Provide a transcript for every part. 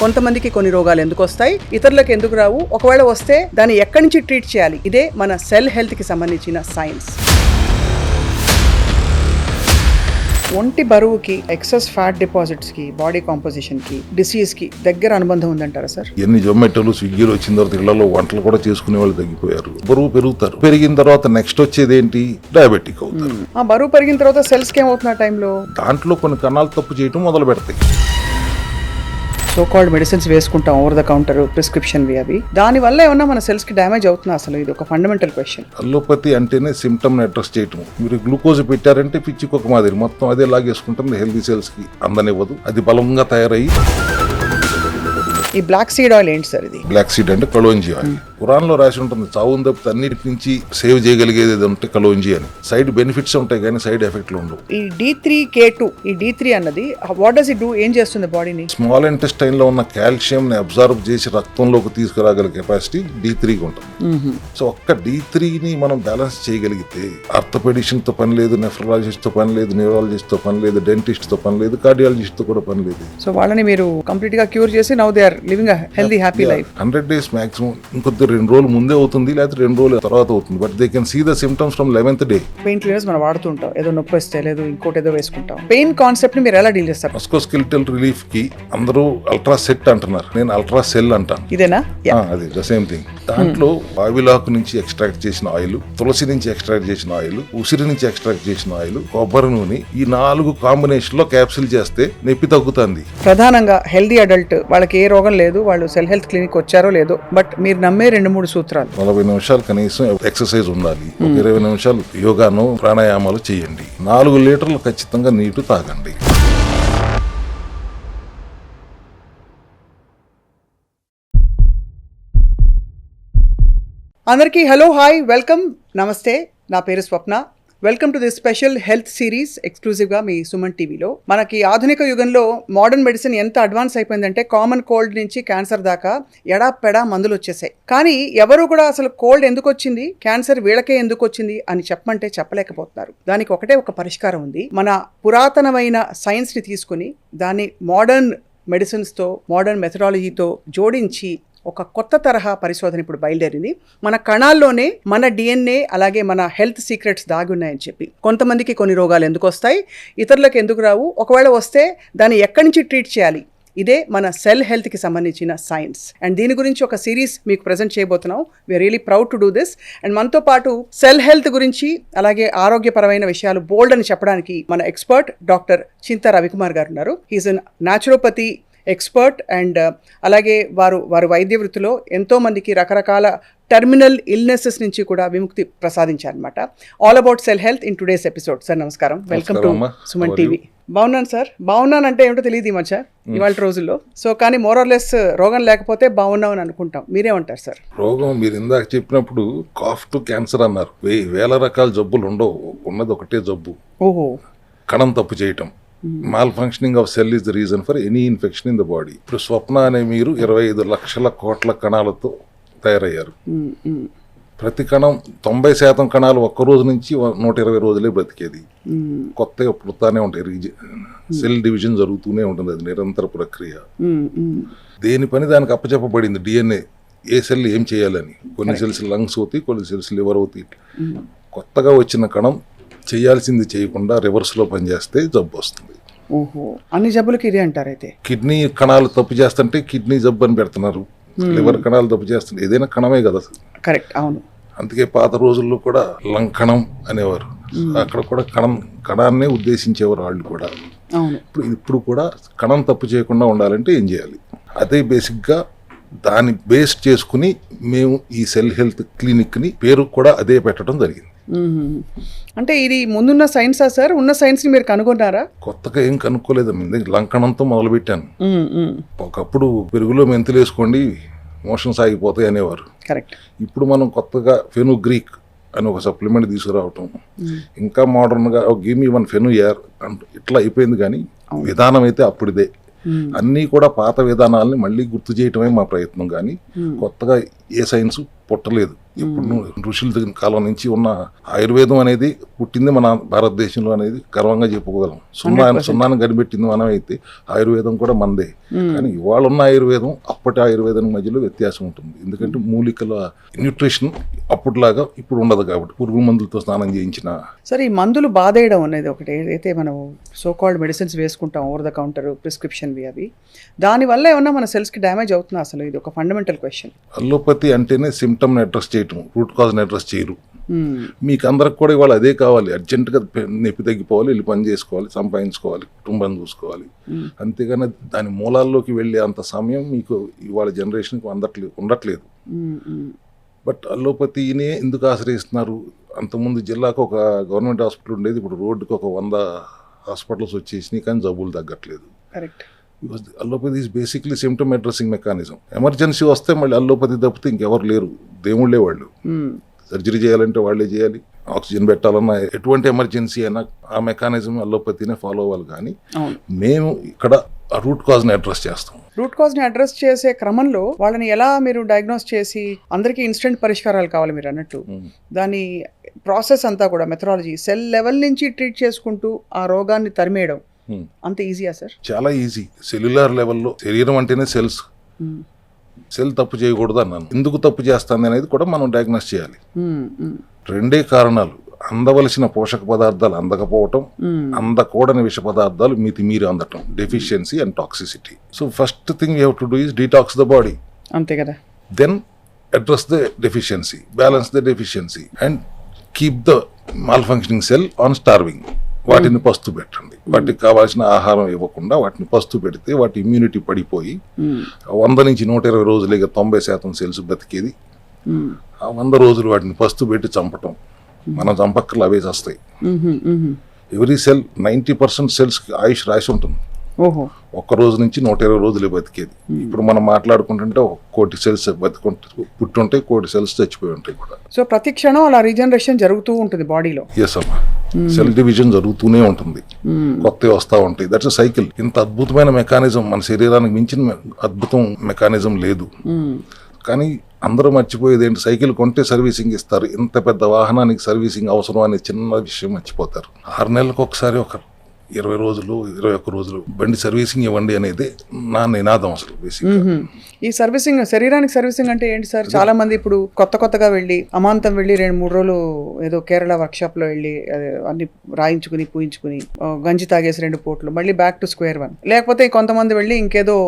కొంతమందికి కొన్ని రోగాలు ఎందుకు వస్తాయి, ఇతరులకు ఎందుకు రావు, ఒకవేళ వస్తే దాన్ని ఎక్కడి నుంచి ట్రీట్ చేయాలి, ఇదే మన సెల్ హెల్త్ కి సంబంధించిన సైన్స్. ఒంటి బరువుకి, ఎక్సెస్ ఫ్యాట్ డిపాజిట్స్ కి, బాడీ కాంపోజిషన్ కి, డిసీజ్ కి దగ్గర అనుబంధం ఉందంటారా సార్? ఎన్ని జొమాటోలు స్విగ్గీలు వచ్చిన తర్వాత ఇళ్లలో వంటలు కూడా చేసుకునే వాళ్ళు తగ్గిపోయారు. బరువు పెరుగుతారు. పెరిగిన తర్వాత నెక్స్ట్ వచ్చేది ఏంటి? డయాబెటిక్ అవుతారు. ఆ బరువు పెరిగిన తర్వాత సెల్స్ కి ఏమవుతున్న టైంలో దాంట్లో కొన్ని కణాలు తప్పు చేయటం మొదలు పెడతాయి. సో కాల్డ్ మెడిసిన్స్ వేసుకుంటాం, ఓవర్ ద కౌంటర్ ప్రిస్క్రిప్షన్ అవి, దాని వల్ల ఏమన్నా మన సెల్స్ కి డ్యామేజ్ అవుతుందా? అసలు ఇది ఒక ఫండమెంటల్ క్వశ్చన్. అల్లోపతి అంటేనే సిమ్టమ్ అడ్రస్ చేయటం. మీరు గ్లూకోజ్ పెట్టారంటే పిచ్చికి ఒక మాదిరి మొత్తం అదే లాగేసుకుంటుంది. హెల్తీ సెల్స్ కి అందనివ్వదు. అది బలంగా తయారయ్యి. ఈ బ్లాక్ సీడ్ ఆయిల్ ఏంటి సార్? ఇది బ్లాక్ సీడ్ అంటే కలోంజీ ఆయిల్. ఖురాన్ లో రాసి ఉంటుంది, చావును తప్పితే అన్నిటి నుంచి సేవ్ చేయగలిగేది అంటే కలోంజీ అని. సైడ్ బెనిఫిట్స్ ఉంటాయి కానీ సైడ్ ఎఫెక్ట్లు ఉండవు. ఈ D3K2, ఈ D3 అన్నది వాట్ డస్ ఇట్ డూ? ఏం చేస్తుంది బాడీని? స్మాల్ ఇంటెస్టైన్ లో ఉన్న కాల్షియం ని అబ్జర్వ్ చేసి రక్తంలోకి తీసుకురాగల కెపాసిటీ D3 కి ఉంటుంది. సో ఒక్క D3ని మనం బ్యాలెన్స్ చేయగలిగితే ఆర్థోపెడిషన్ తో పని లేదు, నెఫ్రాలజిస్ట్ తో పని లేదు, న్యూరాలజిస్ట్ తో పని లేదు, డెంటిస్ట్ తో పని లేదు, కార్డియాలజిస్ట్ తో కూడా పని లేదు. సో వాళ్ళని మీరు కంప్లీట్ గా క్యూర్ చేసి now they are living a healthy happy life. 100 days maximum. ఇంకొద్ది 2 రోజులు ముందే అవుతుంది, లేకపోతే 2 రోజుల తర్వాత అవుతుంది. But they can see the symptoms from 11th day. Pain clears మనం వాడుతుంటాం, ఏదో నొప్పి వస్తే లేదు ఇంకోటి ఏదో వేసుకుంటాం. పెయిన్ కాన్సెప్ట్ ని మీరు ఎలా డీల్ చేస్తారు? మస్కోస్కెలిటల్ రిలీఫ్ కి అందరూ అల్ట్రా సెట్ అంటున్నారు, నేను అల్ట్రా సెల్ అంటాను. ఇదేనా? అది ద సేమ్ థింగ్. దాంట్లో వావిలాకు నుంచి ఎక్స్ట్రాక్ట్ చేసిన ఆయిల్, తులసి నుంచి ఎక్స్ట్రాక్ట్ చేసిన ఆయిల్, ఉసిరి నుంచి ఎక్స్ట్రాక్ట్ చేసిన ఆయిల్, కొబ్బరి నూనె, ఈ 4 కాంబినేషన్ లో క్యాప్సిల్ చేస్తే నొప్పి తగ్గుతుంది. ప్రధానంగా హెల్దీ అడల్ట్ వాళ్ళకి ఏ రోగం లేదు, వాళ్ళు సెల్ హెల్త్ క్లినిక్ వచ్చారో లేదో, బట్ మీరు నమ్మే 2-3 సూత్రాలు. 40 నిమిషాలు కనీసం ఎక్సర్సైజ్ ఉండాలి. 20 నిమిషాలు యోగాను ప్రాణాయామాలు చేయండి. 4 లీటర్లు ఖచ్చితంగా నీటు తాగండి. అందరికీ హలో, హాయ్, వెల్కమ్, నమస్తే. నా పేరు Swapna. Welcome to this special health series ఎక్స్క్లూజివ్గా మీ సుమన్ టీవీలో. మనకి ఆధునిక యుగంలో మోడర్న్ మెడిసిన్ ఎంత అడ్వాన్స్ అయిపోయిందంటే కామన్ కోల్డ్ నుంచి క్యాన్సర్ దాకా ఎడాపెడా మందులు వచ్చేసాయి. కానీ ఎవరు కూడా అసలు కోల్డ్ ఎందుకు వచ్చింది, క్యాన్సర్ వీళ్ళకే ఎందుకు వచ్చింది అని చెప్పమంటే చెప్పలేకపోతున్నారు. దానికి ఒకటే ఒక పరిష్కారం ఉంది. మన పురాతనమైన సైన్స్ని తీసుకుని దాన్ని మోడర్న్ మెడిసిన్స్తో, మోడర్న్ మెథడాలజీతో జోడించి ఒక కొత్త తరహా పరిశోధన ఇప్పుడు బయలుదేరింది. మన కణాల్లోనే మన DNA అలాగే మన హెల్త్ సీక్రెట్స్ దాగి ఉన్నాయని చెప్పి. కొంతమందికి కొన్ని రోగాలు ఎందుకు వస్తాయి, ఇతరులకు ఎందుకు రావు, ఒకవేళ వస్తే దాన్ని ఎక్కడి నుంచి ట్రీట్ చేయాలి, ఇదే మన సెల్ హెల్త్ కి సంబంధించిన సైన్స్. అండ్ దీని గురించి ఒక సిరీస్ మీకు ప్రజెంట్ చేయబోతున్నాం. We're really proud to do this. And మనతో పాటు సెల్ హెల్త్ గురించి అలాగే ఆరోగ్యపరమైన విషయాలు బోల్డ్ అని చెప్పడానికి మన ఎక్స్పర్ట్ డాక్టర్ చింతా రవికుమార్ గారు ఉన్నారు. He is an naturopathy expert and అలాగే వారు వైద్య వృత్తిలో ఎంతో మందికి రకరకాల టర్మినల్ ఇల్నెసెస్ నుంచి కూడా విముక్తి ప్రసాదించారనమాట. All about cell health in today's episode. Sir నమస్కారం, వెల్కమ్ టు సుమన్ టీవీ. బాగున్నాను సార్. బాగున్నాను అంటే ఏమిటో తెలియదు ఈ మధ్య ఇవాళ రోజుల్లో. సో కానీ మోర్ ఆర్ లెస్ రోగం లేకపోతే బాగున్నాం అని అనుకుంటాం. మీరేమంటారు సార్? రోగం మీరు ఇందాక చెప్పినప్పుడు కాఫ్ టు క్యాన్సర్ అన్నారు. వేల రకాల జబ్బులు ఉండవు, ఉన్నది ఒకటే జబ్బు. ఓహో. కణం తప్పు చేయటం. Mall functioning of cell is the reason for any infection in the body. ఇప్పుడు స్వప్న అనే మీరు 25 లక్షల కోట్ల కణాలతో తయారయ్యారు. ప్రతి కణం 90% కణాలు ఒక్క రోజు నుంచి 120 రోజులే బ్రతికేది. కొత్తగా పుడతానే ఉంటాయి. సెల్ డివిజన్ జరుగుతూనే ఉంటుంది, అది నిరంతర ప్రక్రియ. దేని పని దానికి అప్పచెప్పబడింది. DNA ఏ సెల్ ఏం చేయాలని. కొన్ని సెల్స్ లంగ్స్ అవుతాయి, కొన్ని సెల్స్ లివర్ అవుతాయి. కొత్తగా వచ్చిన కణం చేయాల్సింది చేయకుండా రివర్స్లో పనిచేస్తే జబ్బు వస్తుంది. ఓహో, అన్ని జబ్బులకి ఇదే అంటారు అయితే? కిడ్నీ కణాలు తప్పు చేస్తుంటే కిడ్నీ జబ్బు అని పెడుతున్నారు. లివర్ కణాలు తప్పు చేస్తుంటే ఏదైనా కణమే కదా. కరెక్ట్, అవును. అందుకే పాత రోజుల్లో కూడా లంగ్ కణం అనేవారు. అక్కడ కూడా కణాన్నే ఉద్దేశించేవారు వాళ్ళు కూడా. ఇప్పుడు కూడా కణం తప్పు చేయకుండా ఉండాలంటే ఏం చేయాలి, అదే బేసిక్గా దాన్ని బేస్ చేసుకుని మేము ఈ సెల్ హెల్త్ క్లినిక్ని పేరు కూడా అదే పెట్టడం జరిగింది. అంటే ఇది ముందున్న సైన్సా సార్? ఉన్న సైన్స్ ని మీరు కనుగొన్నారా? కొత్తగా ఏం కనుక్కోలేదు. లంకణంతో మొదలు పెట్టాను. ఒకప్పుడు పెరుగులో మెంతులు వేసుకోండి మోషన్స్ ఆగిపోతాయి అనేవారు. కరెక్ట్. ఇప్పుడు మనం కొత్తగా ఫెనుగ్రీక్ అని ఒక సప్లిమెంట్ తీసుకురావటం, ఇంకా మోడర్న్గా గివ్ మీ 1 ఫెనుయార్ అంటూ ఇట్లా అయిపోయింది. కానీ విధానం అయితే అప్పుడిదే. అన్నీ కూడా పాత విధానాలని మళ్ళీ గుర్తు చేయటమే మా ప్రయత్నం. కానీ కొత్తగా ఏ సైన్స్ పుట్టలేదు. ఇప్పుడు ఋషుల దగ్గర కాలం నుంచి ఉన్న ఆయుర్వేదం అనేది పుట్టింది మన భారతదేశంలో అనేది గర్వంగా చెప్పుకోగలం. సున్నాను కనిపెట్టింది మనం అయితే ఆయుర్వేదం కూడా మందే. కానీ ఇవాళ ఉన్న ఆయుర్వేదం అప్పటి ఆయుర్వేదం మధ్యలో వ్యత్యాసం ఉంటుంది. ఎందుకంటే మూలికల న్యూట్రిషన్ అప్పటిలాగా ఇప్పుడు ఉండదు కాబట్టి పురుగు మందులతో స్నానం చేయించిన. సరే, ఈ మందులు బాధేయడం అనేది ఒకటి ఏదైతే మనం సో కాల్డ్ మెడిసిన్స్ వేసుకుంటాం ఓవర్ ద కౌంటర్ ప్రిస్క్రిప్షన్వి, అవి దానివల్ల ఏమన్నా మన సెల్స్కి డ్యామేజ్ అవుతుందా? అసలు ఇది ఒక ఫండమెంటల్ క్వశ్చన్. అల్లోపతి అంటేనే సిమ్టమ్ని అడ్రస్ చేయటం, రూట్ కాజ్ని అడ్రస్ చేయరు. మీకు అందరికి కూడా ఇవాళ అదే కావాలి, అర్జెంటుగా నొప్పి తగ్గిపోవాలి, వెళ్ళి పని చేసుకోవాలి, సంపాదించుకోవాలి, కుటుంబాన్ని చూసుకోవాలి. అంతేగాని దాని మూలాల్లోకి వెళ్ళే అంత సమయం మీకు ఇవాళ జనరేషన్కి ఉండట్లేదు. బట్ అల్లోపతినే ఎందుకు ఆశ్రయిస్తున్నారు? అంతకుముందు జిల్లాకు ఒక గవర్నమెంట్ హాస్పిటల్ ఉండేది, ఇప్పుడు రోడ్డుకి ఒక 100 హాస్పిటల్స్ వచ్చేసినాయి, కానీ జబ్బులు తగ్గట్లేదు. Correct. Allopathy is basically symptom addressing mechanism. Emergency వస్తే మళ్ళీ అల్లోపతి తప్పితే ఇంకెవరు లేరు, దేవుళ్ళే వాళ్ళు. సర్జరీ చేయాలంటే వాళ్ళే చేయాలి, ఆక్సిజన్ పెట్టాలన్నా ఎటువంటి ఎమర్జెన్సీ అయినా ఆ మెకానిజం అల్లోపతినే ఫాలో అవ్వాలి. కానీ మేము ఇక్కడ ఆ రూట్ కాజ్ని అడ్రస్ చేస్తాం. రూట్ కాజ్ని అడ్రస్ చేసే క్రమంలో వాళ్ళని ఎలా మీరు డయాగ్నోస్ చేసి, అందరికీ ఇన్స్టెంట్ పరిష్కారాలు కావాలి మీరు అన్నట్టు, దాని ప్రాసెస్ అంతా కూడా మెథడాలజీ సెల్ లెవెల్ నుంచి ట్రీట్ చేసుకుంటూ ఆ రోగాన్ని తరిమేయడం అంత ఈజీయా సార్? చాలా ఈజీ. సెల్యులార్ లెవెల్లో శరీరం అంటేనే సెల్స్. సెల్ తప్పు చేయకూడదు అన్నాను. ఎందుకు తప్పు చేస్తుంది అనేది కూడా మనం డయాగ్నోస్ చేయాలి. రెండే కారణాలు: అందవలసిన పోషక పదార్థాలు అందకపోవటం, అందకూడని విష పదార్థాలు మీరు అందటం, deficiency and toxicity. So first thing you have to do is detox the body. అంతే కదా. Then address the deficiency, balance the deficiency and keep the malfunctioning cell on starving. వాటిని పస్తు పెట్టండి. వాటికి కావాల్సిన ఆహారం ఇవ్వకుండా వాటిని పస్తు పెడితే వాటి ఇమ్యూనిటీ పడిపోయి 100 నుంచి 120 రోజులుగా 90% సెల్స్ బతికేది. ఆ 100 రోజులు వాటిని పస్తు పెట్టి చంపటం, మనం చంపక్కర్లు అవే చేస్తాయి. ఎవ్రీ సెల్ 90% సెల్స్కి ఆయుష్ రాసి ఉంటుంది. ఒక్క రోజు నుంచి 120 రోజులే బతికేది. ఇప్పుడు మనం మాట్లాడుకుంటుంటే 1 కోటి సెల్స్ పుట్టుంటాయి, 1 కోటి సెల్స్ చచ్చిపోయి ఉంటాయి కూడా. సో ప్రతి క్షణం అలా రీజనరేషన్ జరుగుతూ ఉంటుంది బాడీలో. ఎస్ అమ్మా, సెల్ డివిజన్ జరుగుతూనే ఉంటుంది, కొత్తవి వస్తూ ఉంటాయి. That's a cycle. ఇంత అద్భుతమైన మెకానిజం మన శరీరానికి మించిన అద్భుతం మెకానిజం లేదు. కానీ అందరూ మర్చిపోయేది ఏంటి? సైకిల్ కొంటే సర్వీసింగ్ ఇస్తారు, ఇంత పెద్ద వాహనానికి సర్వీసింగ్ అవసరం అనే చిన్న విషయం మర్చిపోతారు. 6 నెలలకు ఒకసారి ఒక 20 రోజులు 21 రోజులు బండి సర్వీసింగ్ ఇవ్వండి అనేది నా నినాదం అసలు బేసిక్. ఈ సర్వీసింగ్, శరీరానికి సర్వీసింగ్ అంటే ఏంటి సార్? చాలా మంది ఇప్పుడు కొత్తగా వెళ్ళి అమాంతం వెళ్ళి 2-3 రోజులు ఏదో కేరళ వర్క్షాప్ లో వెళ్ళి అన్ని రాయించుకుని పూయించుకుని గంజి తాగేసి 2 పూటలు మళ్ళీ బ్యాక్ టు స్క్వేర్ వన్. లేకపోతే కొంతమంది వెళ్ళి ఇంకేదో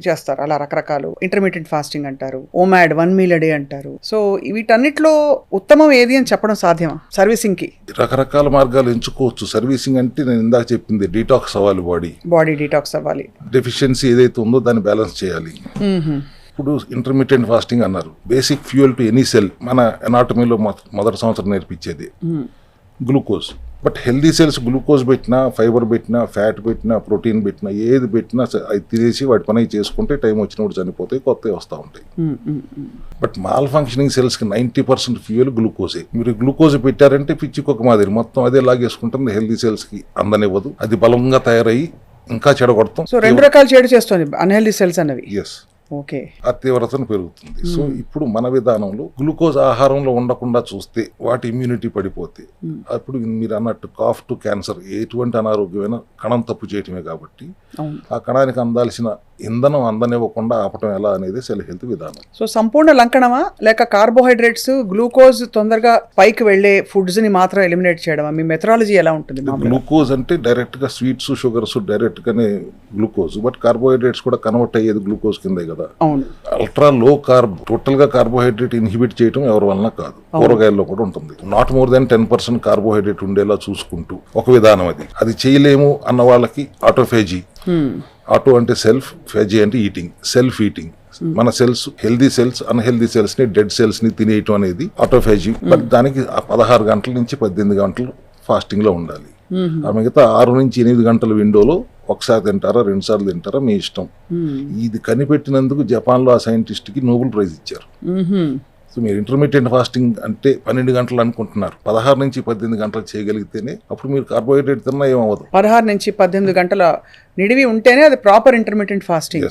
చేస్తారు, అలా రకరకాలు ఇంటర్మీడియట్ ఫాస్టింగ్ అంటారు, ఓమాడ్ 1 మీల్ a day అంటారు. సో వీటన్నిటిలో ఉత్తమం ఏది అని చెప్పడం సాధ్యమా? సర్వీసింగ్ కి రకరకాల మార్గాలు ఎంచుకోవచ్చు. సర్వీసింగ్ అంటే నేను ఇందాక చెప్పింది డీటాక్స్ అవ్వాలి, బాడీ డీటాక్స్ అవ్వాలి, డెఫిషియన్సీ ఏదైతే ఉందో దాన్ని బ్యాలెన్స్ చేయాలి. ఇప్పుడు ఇంటర్మీడియట్ ఫాస్టింగ్ అన్నారు. Basic fuel to any cell మన ఎనాటమీలో మొదటి సంవత్సరం నేర్పించేది glucose. But healthy cells glucose పెట్టినా, ఫైబర్ పెట్టినా, ఫ్యాట్ పెట్టినా, ప్రోటీన్ పెట్టినా, ఏది పెట్టినా అది తినేసి వాటి పని చేసుకుంటే టైం వచ్చినప్పుడు చనిపోతాయి, కొత్తవి వస్తూ ఉంటాయి. బట్ మాల్ ఫంక్షనింగ్ సెల్స్కి 90% ఫ్యూయల్ గ్లూకోజే. మీరు గ్లూకోజ్ పెట్టారంటే పిచ్చికొక మాదిరి మొత్తం అదే లాగేసుకుంటుంది, హెల్దీ సెల్స్కి అందనివ్వదు, అది బలంగా తయారయ్యి ఇంకా చెడగొడతాం. సో 2 రకాల చెడు చేస్తుంది అన్హెల్దీ సెల్స్ అన్నవి. ఎస్, ఓకే, ఆ తీవ్రతను పెరుగుతుంది. సో ఇప్పుడు మన విధానంలో గ్లూకోజ్ ఆహారంలో ఉండకుండా చూస్తే వాటి ఇమ్యూనిటీ పడిపోతే అప్పుడు మీరు అన్నట్టు కాఫ్ టు క్యాన్సర్, ఎటువంటి అనారోగ్యమైన కణం తప్పు చేయటమే. కాబట్టి ఆ కణానికి అందాల్సిన ఇంధనం అందనివ్వకుండా ఆపటం ఎలా అనేది సెల్ హెల్త్ విధానం. సో సంపూర్ణ లంకణమా, లేక కార్బోహైడ్రేట్స్ గ్లూకోజ్ తొందరగా పైకి వెళ్లే ఫుడ్స్ ని మాత్రం ఎలిమినేట్ చేయడమా? మీ మెథడాలజీ ఎలా ఉంటుంది? గ్లూకోజ్ అంటే డైరెక్ట్ గా స్వీట్స్, షుగర్స్ డైరెక్ట్ గానే గ్లూకోజ్, బట్ కార్బోహైడ్రేట్స్ కూడా కన్వర్ట్ అయ్యేది గ్లూకోజ్ కిందే కదా. అవును. అల్ట్రా లో కార్బ్, టోటల్ గా కార్బోహైడ్రేట్ ఇన్హిబిట్ చేయడం ఎవరి వలన కాదు, కూరగాయల్లో కూడా ఉంటుంది. నాట్ మోర్ దెన్ 10% కార్బోహైడ్రేట్ ఉండేలా చూసుకుంటూ ఒక విధానం. అది చేయలేము అన్న వాళ్ళకి ఆటోఫేజీ. ఆటో అంటే సెల్ఫ్, ఫేజీ అంటే ఈటింగ్, సెల్ఫ్ ఈటింగ్. మన cells, healthy cells unhealthy cells ని, డెడ్ సెల్స్ ని తినేయటం అనేది ఆటోఫేజీ. బట్ దానికి 16 గంటల నుంచి 18 గంటలు ఫాస్టింగ్ లో ఉండాలి. ఆ మిగతా 6 నుంచి 8 గంటల విండోలో ఒకసారి తింటారా, 2 సార్లు తింటారా, మీ ఇష్టం. ఇది కనిపెట్టినందుకు జపాన్ లో ఆ సైంటిస్ట్ కి నోబెల్ ప్రైజ్ ఇచ్చారు. సో మీరు ఇంటర్మీడియట్ ఫాస్టింగ్ అంటే 12 గంటలు అనుకుంటున్నారు, 16 నుంచి 18 గంటలు చేయగలిగితేనే అప్పుడు మీరు కార్బోహైడ్రేట్ తిన్నా ఏమవ్వదు. 16 నుంచి 18 గంటల నిడివి ఉంటేనే అది ప్రాపర్ ఇంటర్మీడియట్ ఫాస్టింగ్.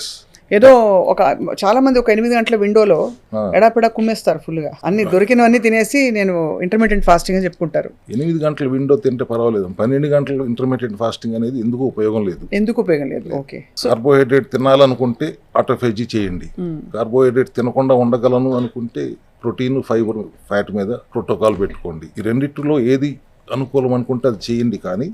ఏదో ఒక చాలా మంది ఒక 8 గంటల విండోలో ఎడాపెడా కుమ్మేస్తారు ఫుల్గా, అన్ని దొరికినవన్నీ తినేసి నేను ఇంటర్మీడియట్ ఫాస్టింగ్ అని చెప్పుకుంటారు. 8 గంటల విండో తింటే పర్వాలేదు, 12 గంటలు ఇంటర్మీడియట్ ఫాస్టింగ్ అనేది ఎందుకు ఉపయోగం లేదు. ఎందుకు ఉపయోగం లేదు? ఓకే. కార్బోహైడ్రేట్ తినాలనుకుంటే ఆటోఫేజీ చేయండి, కార్బోహైడ్రేట్ తినకుండా ఉండగలను అనుకుంటే ప్రోటీన్, ఫైబర్, ఫ్యాట్ మీద ప్రోటోకాల్ పెట్టుకోండి. ఈ రెండిట్లో ఏది అనుకూలం అనుకుంటే అది చేయండి, కానీ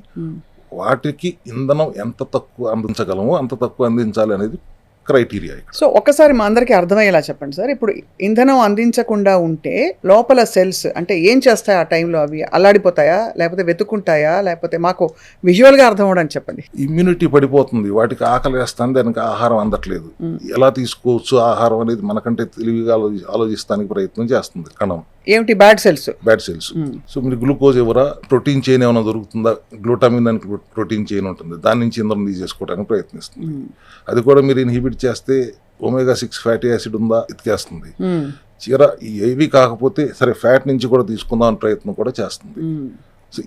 వాటికి ఇంధనం ఎంత తక్కువ అందించగలమో అంత తక్కువ అందించాలి అనేది క్రైటీరియా. సో ఒక్కసారి మా అందరికీ అర్థమయ్యేలా చెప్పండి సార్. ఇప్పుడు ఇంధనం అందించకుండా ఉంటే లోపల సెల్స్ అంటే ఏం చేస్తాయి ఆ టైంలో? అవి అల్లాడిపోతాయా, లేకపోతే వెతుక్కుంటాయా, లేకపోతే మాకు విజువల్గా అర్థం అవ్వడానికి చెప్పండి. ఇమ్యూనిటీ పడిపోతుంది, వాటికి ఆకలి వేస్తుంది, దానికి ఆహారం అందట్లేదు. ఎలా తీసుకోవచ్చు ఆహారం అనేది మనకంటే తెలివిగా ఆలోచిస్తానికి ప్రయత్నం చేస్తుంది కణం. ఏమిటి? Bad cells. సో మీరు గ్లూకోజ్ ఎవరా, ప్రోటీన్ చైన్ ఏమైనా దొరుకుతుందా, గ్లూటామిన్ అని ప్రోటీన్ చైన్ ఉంటుంది, దాని నుంచి ఇంధనం తీసేసుకోవడానికి ప్రయత్నిస్తుంది. అది కూడా మీరు ఇన్హిబిట్ చేస్తే omega-6 ఫ్యాటీ యాసిడ్ ఉందా ఎతికేస్తుంది. చీర ఏవి కాకపోతే సరే ఫ్యాట్ నుంచి కూడా తీసుకుందాం అని ప్రయత్నం కూడా చేస్తుంది. సో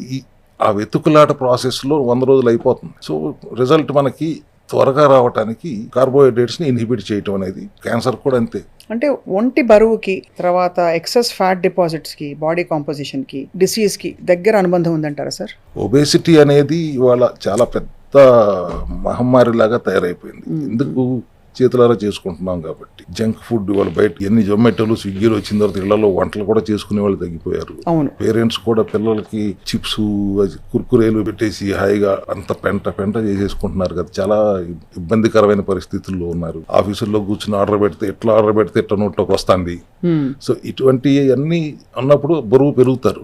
ఆ వెతుకులాట ప్రాసెస్లో 100 రోజులు అయిపోతుంది. సో రిజల్ట్ మనకి త్వరగా రావడానికి కార్బోహైడ్రేట్స్ని ఇన్హిబిట్ చేయటం అనేది, క్యాన్సర్ కూడా అంతే. అంటే ఒంటి బరువుకి, తర్వాత ఎక్సెస్ ఫ్యాట్ డిపాజిట్స్కి, బాడీ కాంపోజిషన్కి, డిసీజ్కి దగ్గర అనుబంధం ఉందంటారా సార్? ఒబేసిటీ అనేది ఇవాళ చాలా పెద్ద మహమ్మారిలాగా తయారైపోయింది. ఎందుకు? చేతులారా చేసుకుంటున్నాం కాబట్టి. జంక్ ఫుడ్ ఇవాళ బయట ఎన్ని జొమాటోలు, స్విగ్గీలు వచ్చిన తర్వాత ఇళ్లలో వంటలు కూడా చేసుకునే వాళ్ళు తగ్గిపోయారు. అవును. పేరెంట్స్ కూడా పిల్లలకి చిప్స్, కుర్కురేలు పెట్టేసి హాయిగా అంత పెంట చేసేసుకుంటున్నారు కదా. చాలా ఇబ్బందికరమైన పరిస్థితుల్లో ఉన్నారు. ఆఫీసుల్లో కూర్చుని ఆర్డర్ పెడితే ఎట్లా నోట్లోకి వస్తుంది. సో ఇటువంటి అన్ని ఉన్నప్పుడు బరువు పెరుగుతారు.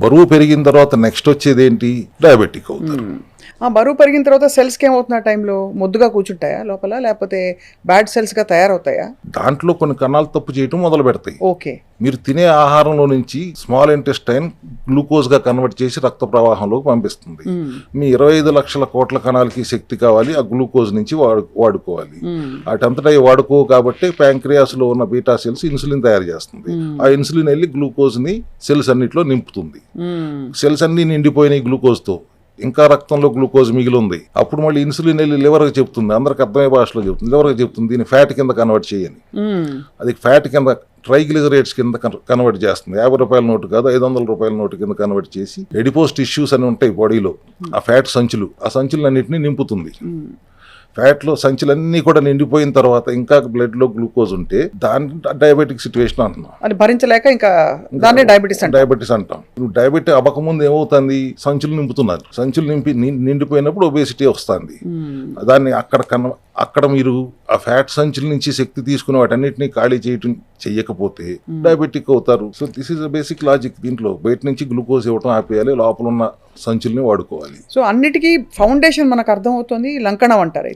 బరువు పెరిగిన తర్వాత నెక్స్ట్ వచ్చేది ఏంటి? డయాబెటిక్ అవుతారు. ఆ బరువు పెరిగిన తర్వాత సెల్స్కి ఏమవుతుంది? ఆ టైంలో ముద్దుగా కూర్చుంటాయా లోపల, లేకపోతే బ్యాడ్ సెల్స్గా తయారవుతాయా? దాంట్లో కొన్ని కణాలు తప్పు చేయటం మొదలు పెడతాయి. ఓకే. మీరు తినే ఆహారంలో నుంచి స్మాల్ ఇంటెస్టైన్ గ్లూకోజ్గా కన్వర్ట్ చేసి రక్త ప్రవాహంలోకి పంపిస్తుంది. మీ 25 లక్షల కోట్ల కణాలకి శక్తి కావాలి, ఆ గ్లూకోజ్ నుంచి వాడుకోవాలి. వాటంతటా వాడుకో కాబట్టి ప్యాంక్రియాస్లో ఉన్న బీటా సెల్స్ ఇన్సులిన్ తయారు చేస్తుంది. ఆ ఇన్సులిన్ వెళ్ళి గ్లూకోజ్ని సెల్స్ అన్నిట్లో నింపుతుంది. సెల్స్ అన్ని నిండిపోయినాయి గ్లూకోజ్తో, ఇంకా రక్తంలో గ్లూకోజ్ మిగిలి ఉంది. అప్పుడు మళ్ళీ ఇన్సులిన్ వెళ్ళి లివర్కి చెప్తుంది, అందరికి అర్థమయ్యే భాషలో చెప్తుంది, లివర్కి చెప్తుంది దీన్ని ఫ్యాట్ కింద కన్వర్ట్ చేయని. అది ఫ్యాట్ కింద, ట్రైగ్లిజరైడ్స్ కింద కన్వర్ట్ చేస్తుంది. 50 రూపాయల నోటు కాదు, 500 రూపాయల నోటు కింద కన్వర్ట్ చేసి ఎడిపోస్ టిష్యూస్ అని ఉంటాయి బాడీలో, ఆ ఫ్యాట్ సంచులు, ఆ సంచులన్నింటినీ నింపుతుంది. ఫ్యాట్లో సంచులన్నీ కూడా నిండిపోయిన తర్వాత ఇంకా బ్లడ్లో గ్లూకోజ్ ఉంటే దాని డయాబెటిక్ సిచ్యువేషన్ అంటున్నాం. అది భరించలేక ఇంకా దాన్ని డయాబెటీస్ అంటాం. డయాబెటిక్ అవ్వకముందు ఏమవుతుంది? సంచులు నింపుతున్నారు. సంచులు నిండిపోయినప్పుడు ఒబేసిటీ వస్తుంది. దాన్ని అక్కడ మీరు ఆ ఫ్యాట్ సంచుల నుంచి శక్తి తీసుకుని వాటన్నిటిని ఖాళీ చెయ్యకపోతే డయాబెటిక్ అవుతారు. So this is a basic logic. దీంట్లో బయట నుంచి గ్లూకోజ్ ఇవ్వడం ఆపేయాలి, లోపల ఉన్న సంచుల్ని వాడుకోవాలి. సో అన్నిటికీ ఫౌండేషన్ మనకు అర్థమవుతుంది లంకణం అంటారు.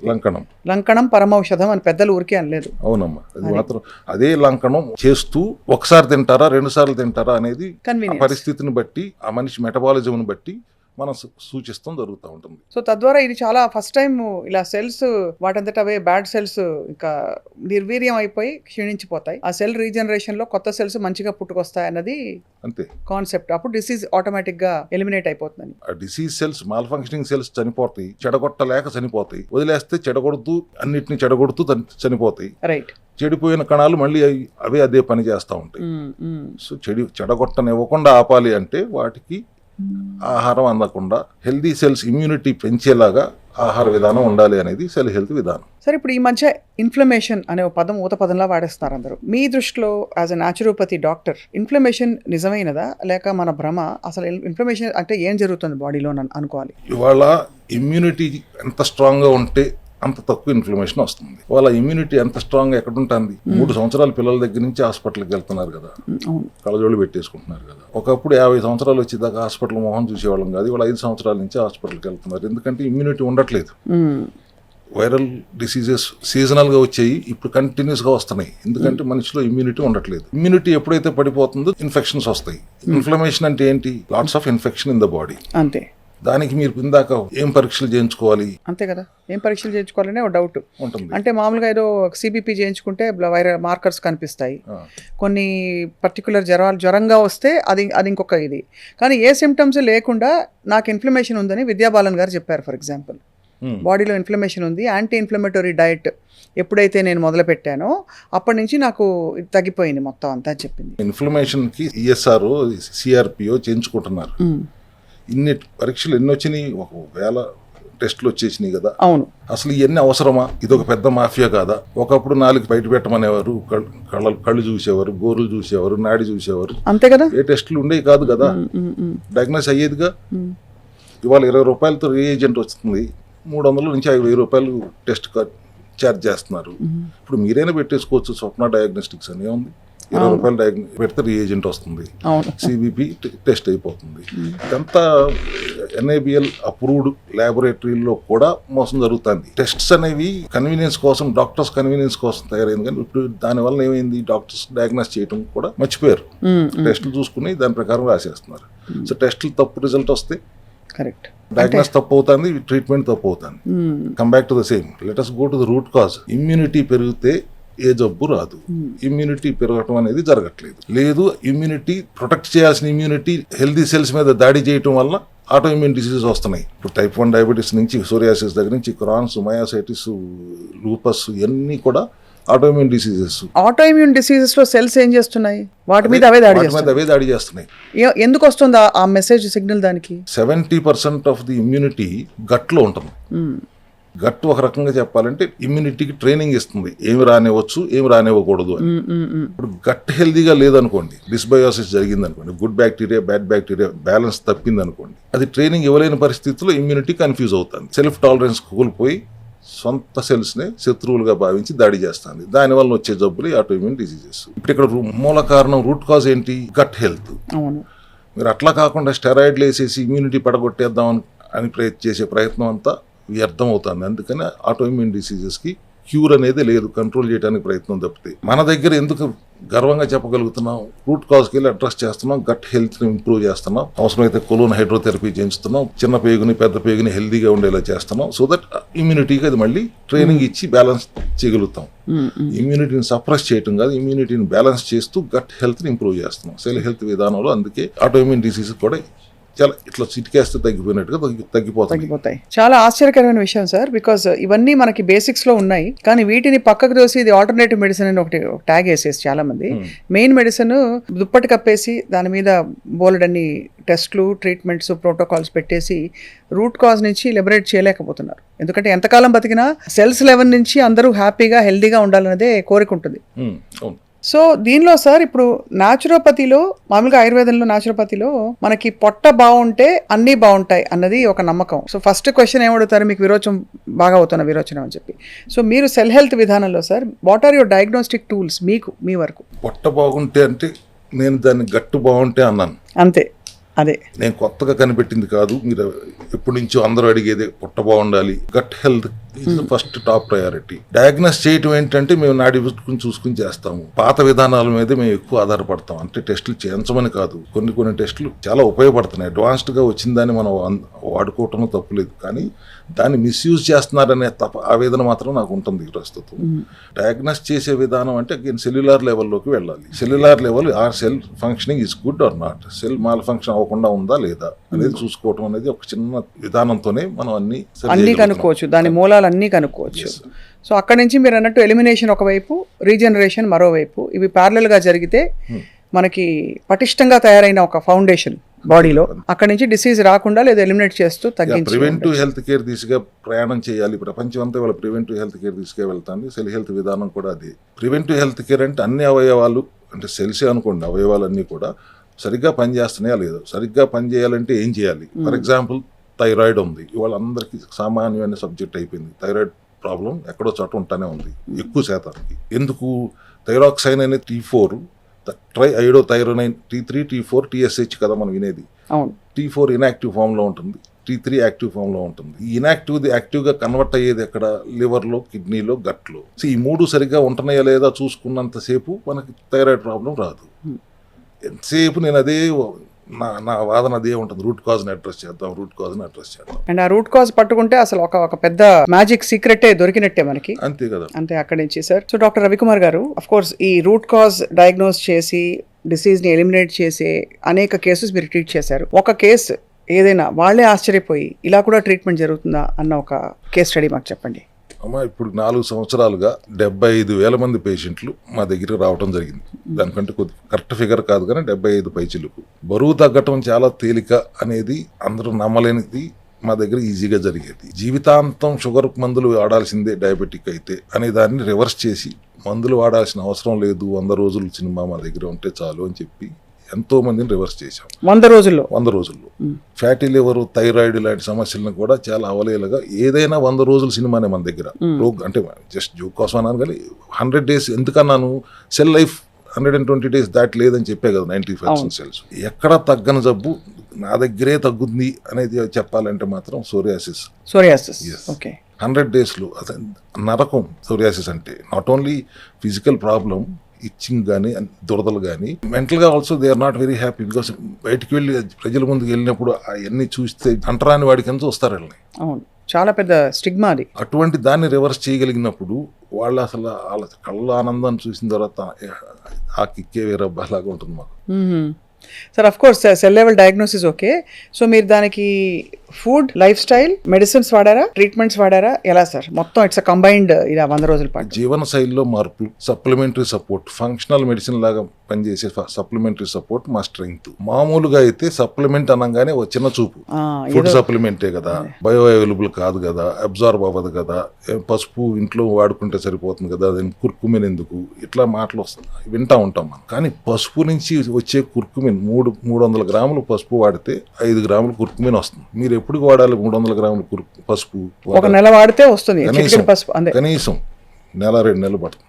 లంకణం పరమౌషధం అని పెద్దలు ఊరికే అనలేదు. అవునమ్మా, అది మాత్రం అదే లంకణం చేస్తూ ఒకసారి తింటారా 2 సార్లు తింటారా అనేది పరిస్థితిని బట్టి, ఆ మనిషి మెటబాలిజంని బట్టి మనం సూచిస్తాం జరుగుతూ ఉంటుంది. సో తద్వారా ఇది చాలా ఫస్ట్ టైం ఇలా సెల్స్ వాటంతట అవే బ్యాడ్ సెల్స్ ఇంకా నిర్వీర్యం అయిపోయి క్షీణించిపోతాయి. ఆ సెల్ రీజనరేషన్ లో కొత్త సెల్స్ మంచిగా పుట్టుకొస్తాయి అన్నది అంతే కాన్సెప్ట్. అప్పుడు డిసీజ్ ఆటోమేటిక్ గా ఎలిమినేట్ అయిపోతుంది. ఆ disease cells, mall functioning cells చనిపోతాయి, చెడగొట్టలేక చనిపోతాయి. వదిలేస్తే అన్నిటిని చెడగొడుతూ చనిపోతాయి. రైట్. చెడిపోయిన కణాలు మళ్ళీ అదే పని చేస్తూ ఉంటాయి. సో చెడగొట్టనివ్వకుండా ఆపాలి అంటే వాటికి ఆహారం అందకుండా హెల్దీ సెల్స్ ఇమ్యూనిటీ పెంచేలాగా ఆహార విధానం ఉండాలి అనేది సెల్ హెల్త్ విధానం. సరే, ఇప్పుడు ఈ మధ్య ఇన్ఫ్లమేషన్ అనే పదం ఊత పదంలా వాడేస్తున్నారు అందరూ. మీ దృష్టిలో as a naturopathy doctor inflammation నిజమైనదా లేక మన భ్రమ? అసలు ఇన్ఫ్లమేషన్ అంటే ఏం జరుగుతుంది బాడీలో అనుకోవాలి? ఇవాళ ఇమ్యూనిటీ ఎంత స్ట్రాంగ్గా ఉంటే అంత తక్కువ ఇన్ఫ్లమేషన్ వస్తుంది. వాళ్ళ ఇమ్యూనిటీ ఎంత స్ట్రాంగ్ ఎక్కడ ఉంటుంది? 3 సంవత్సరాల పిల్లల దగ్గర నుంచి హాస్పిటల్కి వెళ్తున్నారు కదా, కళ్ళజోళ్ళు పెట్టేసుకుంటున్నారు కదా. ఒకప్పుడు 50 సంవత్సరాలు వచ్చేదాకా హాస్పిటల్ మొహం చూసేవాళ్ళం కాదు, ఇవాళ 5 సంవత్సరాల నుంచి హాస్పిటల్కి వెళ్తున్నారు. ఎందుకంటే ఇమ్యూనిటీ ఉండట్లేదు. వైరల్ డిసీజెస్ సీజనల్గా వచ్చాయి, ఇప్పుడు కంటిన్యూస్గా వస్తున్నాయి. ఎందుకంటే మనిషిలో ఇమ్యూనిటీ ఉండట్లేదు. ఇమ్యూనిటీ ఎప్పుడైతే పడిపోతుందో ఇన్ఫెక్షన్స్ వస్తాయి. ఇన్ఫ్లమేషన్ అంటే ఏంటి? Lots of infection in the body. అంతే. దానికి మీరు ఇందాక ఏం పరీక్షలు చేయించుకోవాలి? అంతే కదా, ఏం పరీక్షలు చేయించుకోవాలనే ఒక డౌట్ ఉంటుంది. అంటే మామూలుగా ఏదో సిబిపి చేయించుకుంటే వైరల్ మార్కర్స్ కనిపిస్తాయి. కొన్ని పర్టికులర్ జ్వరంగా వస్తే అది ఇంకొక ఇది. కానీ ఏ సిమ్టమ్స్ లేకుండా నాకు ఇన్ఫ్లమేషన్ ఉందని విద్యాబాలన్ గారు చెప్పారు ఫర్ ఎగ్జాంపుల్. బాడీలో ఇన్ఫ్లమేషన్ ఉంది, యాంటీ ఇన్ఫ్లమేటరీ డయట్ ఎప్పుడైతే నేను మొదలు పెట్టానో అప్పటి నుంచి నాకు ఇది తగ్గిపోయింది మొత్తం అంతా అని చెప్పింది. ఇన్ఫ్లమేషన్కి ఈఎస్ఆర్ సిఆర్పిఓ చేయించుకుంటున్నారు. ఇన్ని పరీక్షలు ఎన్ని వచ్చినాయి, 1000 టెస్టులు వచ్చేసినాయి కదా. అవును. అసలు ఇవన్నీ అవసరమా? ఇదొక పెద్ద మాఫియా కాదా? ఒకప్పుడు 4 బయట పెట్టమనేవారు, కళ్ళు చూసేవారు, గోర్లు చూసేవారు, నాడి చూసేవారు, అంతే కదా. ఏ టెస్టులు ఉండేవి కాదు కదా, డయాగ్నోస్ అయ్యేదిగా. ఇవాళ 20 రూపాయలతో రియేజెంట్ వస్తుంది, 300 నుంచి 5,000 రూపాయలు టెస్ట్ ఛార్జ్ చేస్తున్నారు. ఇప్పుడు మీరైనా పెట్టేసుకోవచ్చు స్వప్న డయాగ్నోస్టిక్స్ అని, ఏముంది, 20 రూపాయలు పెడితే రియేజెంట్ వస్తుంది, సిబిపి టెస్ట్ అయిపోతుంది. ఇదంతా ఎన్ఏబిఎల్ అప్రూవ్డ్ ల్యాబొరేటరీలో కూడా మోసం జరుగుతుంది. టెస్ట్స్ అనేవి కన్వీనియన్స్ కోసం, డాక్టర్స్ కన్వీనియన్స్ కోసం తయారైంది, కానీ ఇప్పుడు దానివల్ల ఏమైంది, డాక్టర్స్ డయాగ్నోస్ చేయడం కూడా మర్చిపోయారు. టెస్టులు చూసుకుని దాని ప్రకారం రాసేస్తున్నారు. సో టెస్టులు తప్పు రిజల్ట్ వస్తే కరెక్ట్, డయాగ్నోస్ తప్పు అవుతుంది, ట్రీట్మెంట్ తప్పు అవుతుంది. Come back to the same, let us go to the root cause. Immunity పెరిగితే ఏ జబ్బు రాదు. ఇమ్యూనిటీ పెరగటం అనేది జరగట్లేదు. లేదు, ఇమ్యూనిటీ ప్రొటెక్ట్ చేయాల్సిన ఇమ్యూనిటీ హెల్దీ సెల్స్ మీద దాడి చేయటం వల్ల ఆటో ఇమ్యూన్ డిసీజెస్ వస్తున్నాయి. ఇప్పుడు టైప్ 1 డయాబెటీస్ నుంచి, సోరియాసిస్ దగ్గర నుంచి, క్రాన్స్, మయాసైటిస్, లూపస్, ఇవన్నీ కూడా auto immune diseases. Auto immune diseases లో సెల్స్ ఏం చేస్తున్నాయి, వాటి మీద అవే దాడి చేస్తున్నాయి. ఎందుకు వస్తుంది ఆ మెసేజ్ సిగ్నల్? దానికి 70% ఆఫ్ ది ఇమ్యూనిటీ గట్ లో ఉంటుంది. గట్ ఒక రకంగా చెప్పాలంటే ఇమ్యూనిటీకి ట్రైనింగ్ ఇస్తుంది, ఏమి రానివ్వచ్చు, ఏమి రానివ్వకూడదు అని. ఇప్పుడు గట్ హెల్దీగా లేదనుకోండి, డిస్బయోసిస్ జరిగింది అనుకోండి, good bacteria, bad bacteria balance తప్పింది అనుకోండి, అది ట్రైనింగ్ ఇవ్వలేని పరిస్థితుల్లో ఇమ్యూనిటీ కన్ఫ్యూజ్ అవుతుంది. సెల్ఫ్ టాలరెన్స్ కోల్పోయి సొంత సెల్స్నే శత్రువులుగా భావించి దాడి చేస్తుంది. దానివల్ల వచ్చే జబ్బులు ఆటో ఇమ్యూన్ డిసీజెస్. ఇప్పుడు ఇక్కడ మూల కారణం, రూట్ కాజ్ ఏంటి? Gut health. మీరు అట్లా కాకుండా స్టెరాయిడ్లు వేసేసి ఇమ్యూనిటీ పడగొట్టేద్దాం అని చేసే ప్రయత్నం అంతా వ్యర్థం అవుతుంది. అందుకని ఆటో ఇమ్యూన్ డిసీజెస్కి క్యూర్ అనేది లేదు, కంట్రోల్ చేయడానికి ప్రయత్నం తప్పితే. మన దగ్గర ఎందుకు గర్వంగా చెప్పగలుగుతున్నాం, రూట్ కాజ్కి వెళ్ళి అడ్రస్ చేస్తున్నాం, గట్ హెల్త్ని ఇంప్రూవ్ చేస్తున్నాం, అవసరమైతే కొలోన్ హైడ్రోథెరపీ చేస్తున్నాం, చిన్న పేగుని పెద్ద పేగుని హెల్దీగా ఉండేలా చేస్తున్నాం. సో దట్ ఇమ్యూనిటీకి అది మళ్ళీ ట్రైనింగ్ ఇచ్చి బ్యాలెన్స్ చేయగలుగుతాం. ఇమ్యూనిటీని సప్రెస్ చేయటం కాదు, ఇమ్యూనిటీని బ్యాలెన్స్ చేస్తూ గట్ హెల్త్ని ఇంప్రూవ్ చేస్తున్నాం సెల్ హెల్త్ విధానంలో. అందుకే ఆటో ఇమ్యూన్ డిసీజ్ కూడా చాలా ఇట్లా చిటికేస్తే తగ్గిపోయినట్టుగా తగ్గిపోతాయి. చాలా ఆశ్చర్యకరమైన విషయం సార్, బికాస్ ఇవన్నీ మనకి బేసిక్స్ లో ఉన్నాయి, కానీ వీటిని పక్కకు దోసి ఇది ఆల్టర్నేటివ్ మెడిసిన్ అని ఒకటి ట్యాగ్ వేసేసి చాలా మంది మెయిన్ మెడిసిన్ దుప్పటి కప్పేసి దాని మీద బోలెడన్ని టెస్ట్లు, ట్రీట్మెంట్స్, ప్రోటోకాల్స్ పెట్టేసి రూట్ కాజ్ నుంచి లిబరేట్ చేయలేకపోతున్నారు. ఎందుకంటే ఎంతకాలం బతికినా సెల్స్ లెవెల్ నుంచి అందరూ హ్యాపీగా హెల్దీగా ఉండాలన్నదే కోరిక ఉంటుంది. సో దీనిలో సార్ ఇప్పుడు న్యాచురోపతిలో, మామూలుగా ఆయుర్వేదంలో న్యాచురోపతిలో మనకి పొట్ట బాగుంటే అన్నీ బాగుంటాయి అన్నది ఒక నమ్మకం. సో ఫస్ట్ క్వశ్చన్ ఏమడుగుతారు, మీకు విరోచనం బాగా అవుతున్న విరోచనం అని చెప్పి. సో మీరు సెల్ హెల్త్ విధానంలో sir what are your diagnostic tools? మీకు మీ వరకు పొట్ట బాగుంటే అంటే నేను దాన్ని గట్టు బాగుంటే అన్నాను, అంతే. అదే నేను కొత్తగా కనిపెట్టింది కాదు, మీరు ఎప్పటి నుంచో అందరూ అడిగేదే పొట్ట బాగుండాలి. Gut health is first top priority. Diagnose చేయటం ఏంటంటే మేము నాడి చూసుకుని చేస్తాము. పాత విధానాల మీద మేము ఎక్కువ ఆధారపడతాం. అంటే టెస్టులు చేయించమని కాదు, కొన్ని టెస్టులు చాలా ఉపయోగపడుతున్నాయి. అడ్వాన్స్డ్గా వచ్చిన దాన్ని మనం వాడుకోవటం తప్పులేదు, కానీ దాన్ని మిస్యూజ్ చేస్తున్నారనే ఆవేదన మాత్రం నాకు ఉంటుంది ప్రస్తుతం. డయాగ్నోస్ చేసే విధానం అంటే అగైన్ సెల్యులార్ లెవెల్లోకి వెళ్ళాలి. Cellular level, or cell functioning is good or not, cell malfunction అవ్వకుండా ఉందా లేదా అనేది చూసుకోవటం అనేది ఒక చిన్న విధానంతోనే మనం అన్ని కనుక్కోవచ్చు, దాని మూలాలు అన్నీ కనుక్కోవచ్చు. సో అక్కడి నుంచి మీరు అన్నట్టు ఎలిమినేషన్ ఒకవైపు, రీజనరేషన్ మరోవైపు, ఇవి ప్యారలల్గా జరిగితే మనకి పటిష్టంగా తయారైన ఒక ఫౌండేషన్ బాడీలో, అక్కడి నుంచి డిసీజ్ రాకుండా లేదా ఎలిమినేట్ చేస్తూ తగ్గించి ప్రివెంటివ్ హెల్త్ కేర్ దిశగా ప్రయాణం చేయాలి. ప్రపంచం అంతా వాళ్ళ ప్రివెంటివ్ హెల్త్ కేర్ దిశగా వెళ్తాంది. సెల్ హెల్త్ విధానం కూడా అది. ప్రివెంటివ్ హెల్త్ కేర్ అంటే అన్ని అవయవాలు, అంటే సెల్సే అనుకోండి, అవయవాలన్నీ కూడా సరిగ్గా పనిచేస్తున్నాయా లేదు. సరిగ్గా పనిచేయాలంటే ఏం చేయాలి? ఫర్ ఎగ్జాంపుల్ థైరాయిడ్ ఉంది, ఇవాళ అందరికీ సామాన్యమైన సబ్జెక్ట్ అయిపోయింది. థైరాయిడ్ ప్రాబ్లం ఎక్కడో చోట ఉంటానే ఉంది ఎక్కువ శాతానికి. ఎందుకు? థైరాక్సైన్ అనే T4, ట్రైఐడోథైరోనైన్, T3, T4, TSH కదా మనం వినేది. T4 ఇన్యాక్టివ్ ఫామ్లో ఉంటుంది, T3 యాక్టివ్ ఫామ్లో ఉంటుంది. ఈ ఇన్యాక్టివ్ది యాక్టివ్గా కన్వర్ట్ అయ్యేది ఎక్కడ? లివర్లో, కిడ్నీలో, గట్లో. సో ఈ మూడు సరిగ్గా ఉంటున్నాయా లేదా చూసుకున్నంతసేపు మనకి థైరాయిడ్ ప్రాబ్లం రాదు. ఎంతసేపు నేను అదే నా వాదన అదే ఉంటుంది, రూట్ కాజ్ని అడ్రస్ చేద్దాం. అండ్ ఆ రూట్ కాజ్ పట్టుకుంటే అసలు ఒక పెద్ద మ్యాజిక్ సీక్రెటే దొరికినట్టే మనకి, అంతే కదా. అంతే అక్కడి నుంచి సార్. సో డాక్టర్ రవికుమార్ గారు, అఫ్ కోర్స్ ఈ రూట్ కాజ్ డయాగ్నోస్ చేసి డిసీజ్ని ఎలిమినేట్ చేసే అనేక కేసెస్ మీరు ట్రీట్ చేశారు. ఒక కేసు ఏదైనా వాళ్ళే ఆశ్చర్యపోయి ఇలా కూడా ట్రీట్మెంట్ జరుగుతుందా అన్న ఒక కేస్ స్టడీ మాకు చెప్పండి. అమ్మా ఇప్పుడు 4 సంవత్సరాలుగా 75,000 మంది పేషెంట్లు మా దగ్గరికి రావడం జరిగింది. దానికంటే కొద్ది కరెక్ట్ ఫిగర్ కాదు కానీ 75 పైచిలకు. బరువు తగ్గటం చాలా తేలిక అనేది అందరూ నమ్మలేనిది మా దగ్గర ఈజీగా జరిగేది. జీవితాంతం షుగర్ మందులు వాడాల్సిందే డయాబెటిక్ అయితే అనే దాన్ని రివర్స్ చేసి మందులు వాడాల్సిన అవసరం లేదు, 100 రోజులు సినిమా మా దగ్గర ఉంటే చాలు అని చెప్పి ఎంతో మందిని రివర్స్ చేశాం 100 రోజుల్లో. ఫ్యాటీ లివర్, థైరాయిడ్ లాంటి సమస్యలను కూడా చాలా అవలేలుగా ఏదైనా 100 రోజుల సినిమానే మన దగ్గర. అంటే జస్ట్ జోక్ కోసం అన్నాను కానీ 100 days ఎందుకన్నాను, సెల్ లైఫ్ 120 days దాటలేదని చెప్పే కదా 90% సెల్స్. ఎక్కడ తగ్గని జబ్బు నా దగ్గరే తగ్గుతుంది అనేది చెప్పాలంటే మాత్రం సోరియాసిస్. ఓకే. 100 days నరకం సోరియాసిస్ అంటే. Not only physical problem, itching కానీ దురదలు కానీ, మెంటల్గా also they are not very happy. Because బయటికి వెళ్ళి ప్రజల ముందుకు వెళ్ళినప్పుడు అవన్నీ చూస్తే అంటరాని వాడికి ఎంత వస్తారు వెళ్ళి. అవును, చాలా పెద్ద స్టిగ్మా అది. అటువంటి దాన్ని రివర్స్ చేయగలిగినప్పుడు వాళ్ళు అసలు వాళ్ళ కళ్ళ ఆనందాన్ని చూసిన తర్వాత ఆ కిక్కే వేరే లాగా ఉంటుంది మాకు. Sir of course cell level diagnosis okay. So మీరు దానికి ఫుడ్, లైఫ్ స్టైల్, మెడిసిన్స్ వాడారా, ట్రీట్మెంట్స్ వాడారా, ఎలా సార్? మొత్తం ఇట్స్ కంబైన్డ్ ఇలా 100 రోజుల పాటు. జీవన శైలిలో మార్పులు, సప్లిమెంటరీ సపోర్ట్, ఫంక్షనల్ మెడిసిన్ లాగా పనిచేసే సప్లిమెంటరీ సపోర్ట్ మా స్ట్రెంగ్త్. మామూలుగా అయితే సప్లిమెంట్ అనగానే ఒక చిన్న చూపు, ఫుడ్ సప్లిమెంటే కదా, బయో అవైలబుల్ కాదు కదా, అబ్జార్బ్ అవ్వదు కదా, పసుపు ఇంట్లో వాడుకుంటే సరిపోతుంది కదా, దాని కుర్కుమిన్ ఎందుకు, ఇట్లా మాటలు వింటా ఉంటాం మనం. కానీ పసుపు నుంచి వచ్చే కుర్కుమిన్ 300 గ్రాములు పసుపు వాడితే 5 గ్రాములు కుర్కుమిన్ వస్తుంది. మీరు ఎప్పుడు వాడాలి 300 గ్రాములు పసుపు? ఒక నెల వాడితే వస్తుంది కనీసం నెల 2 నెలలు పడుతుంది.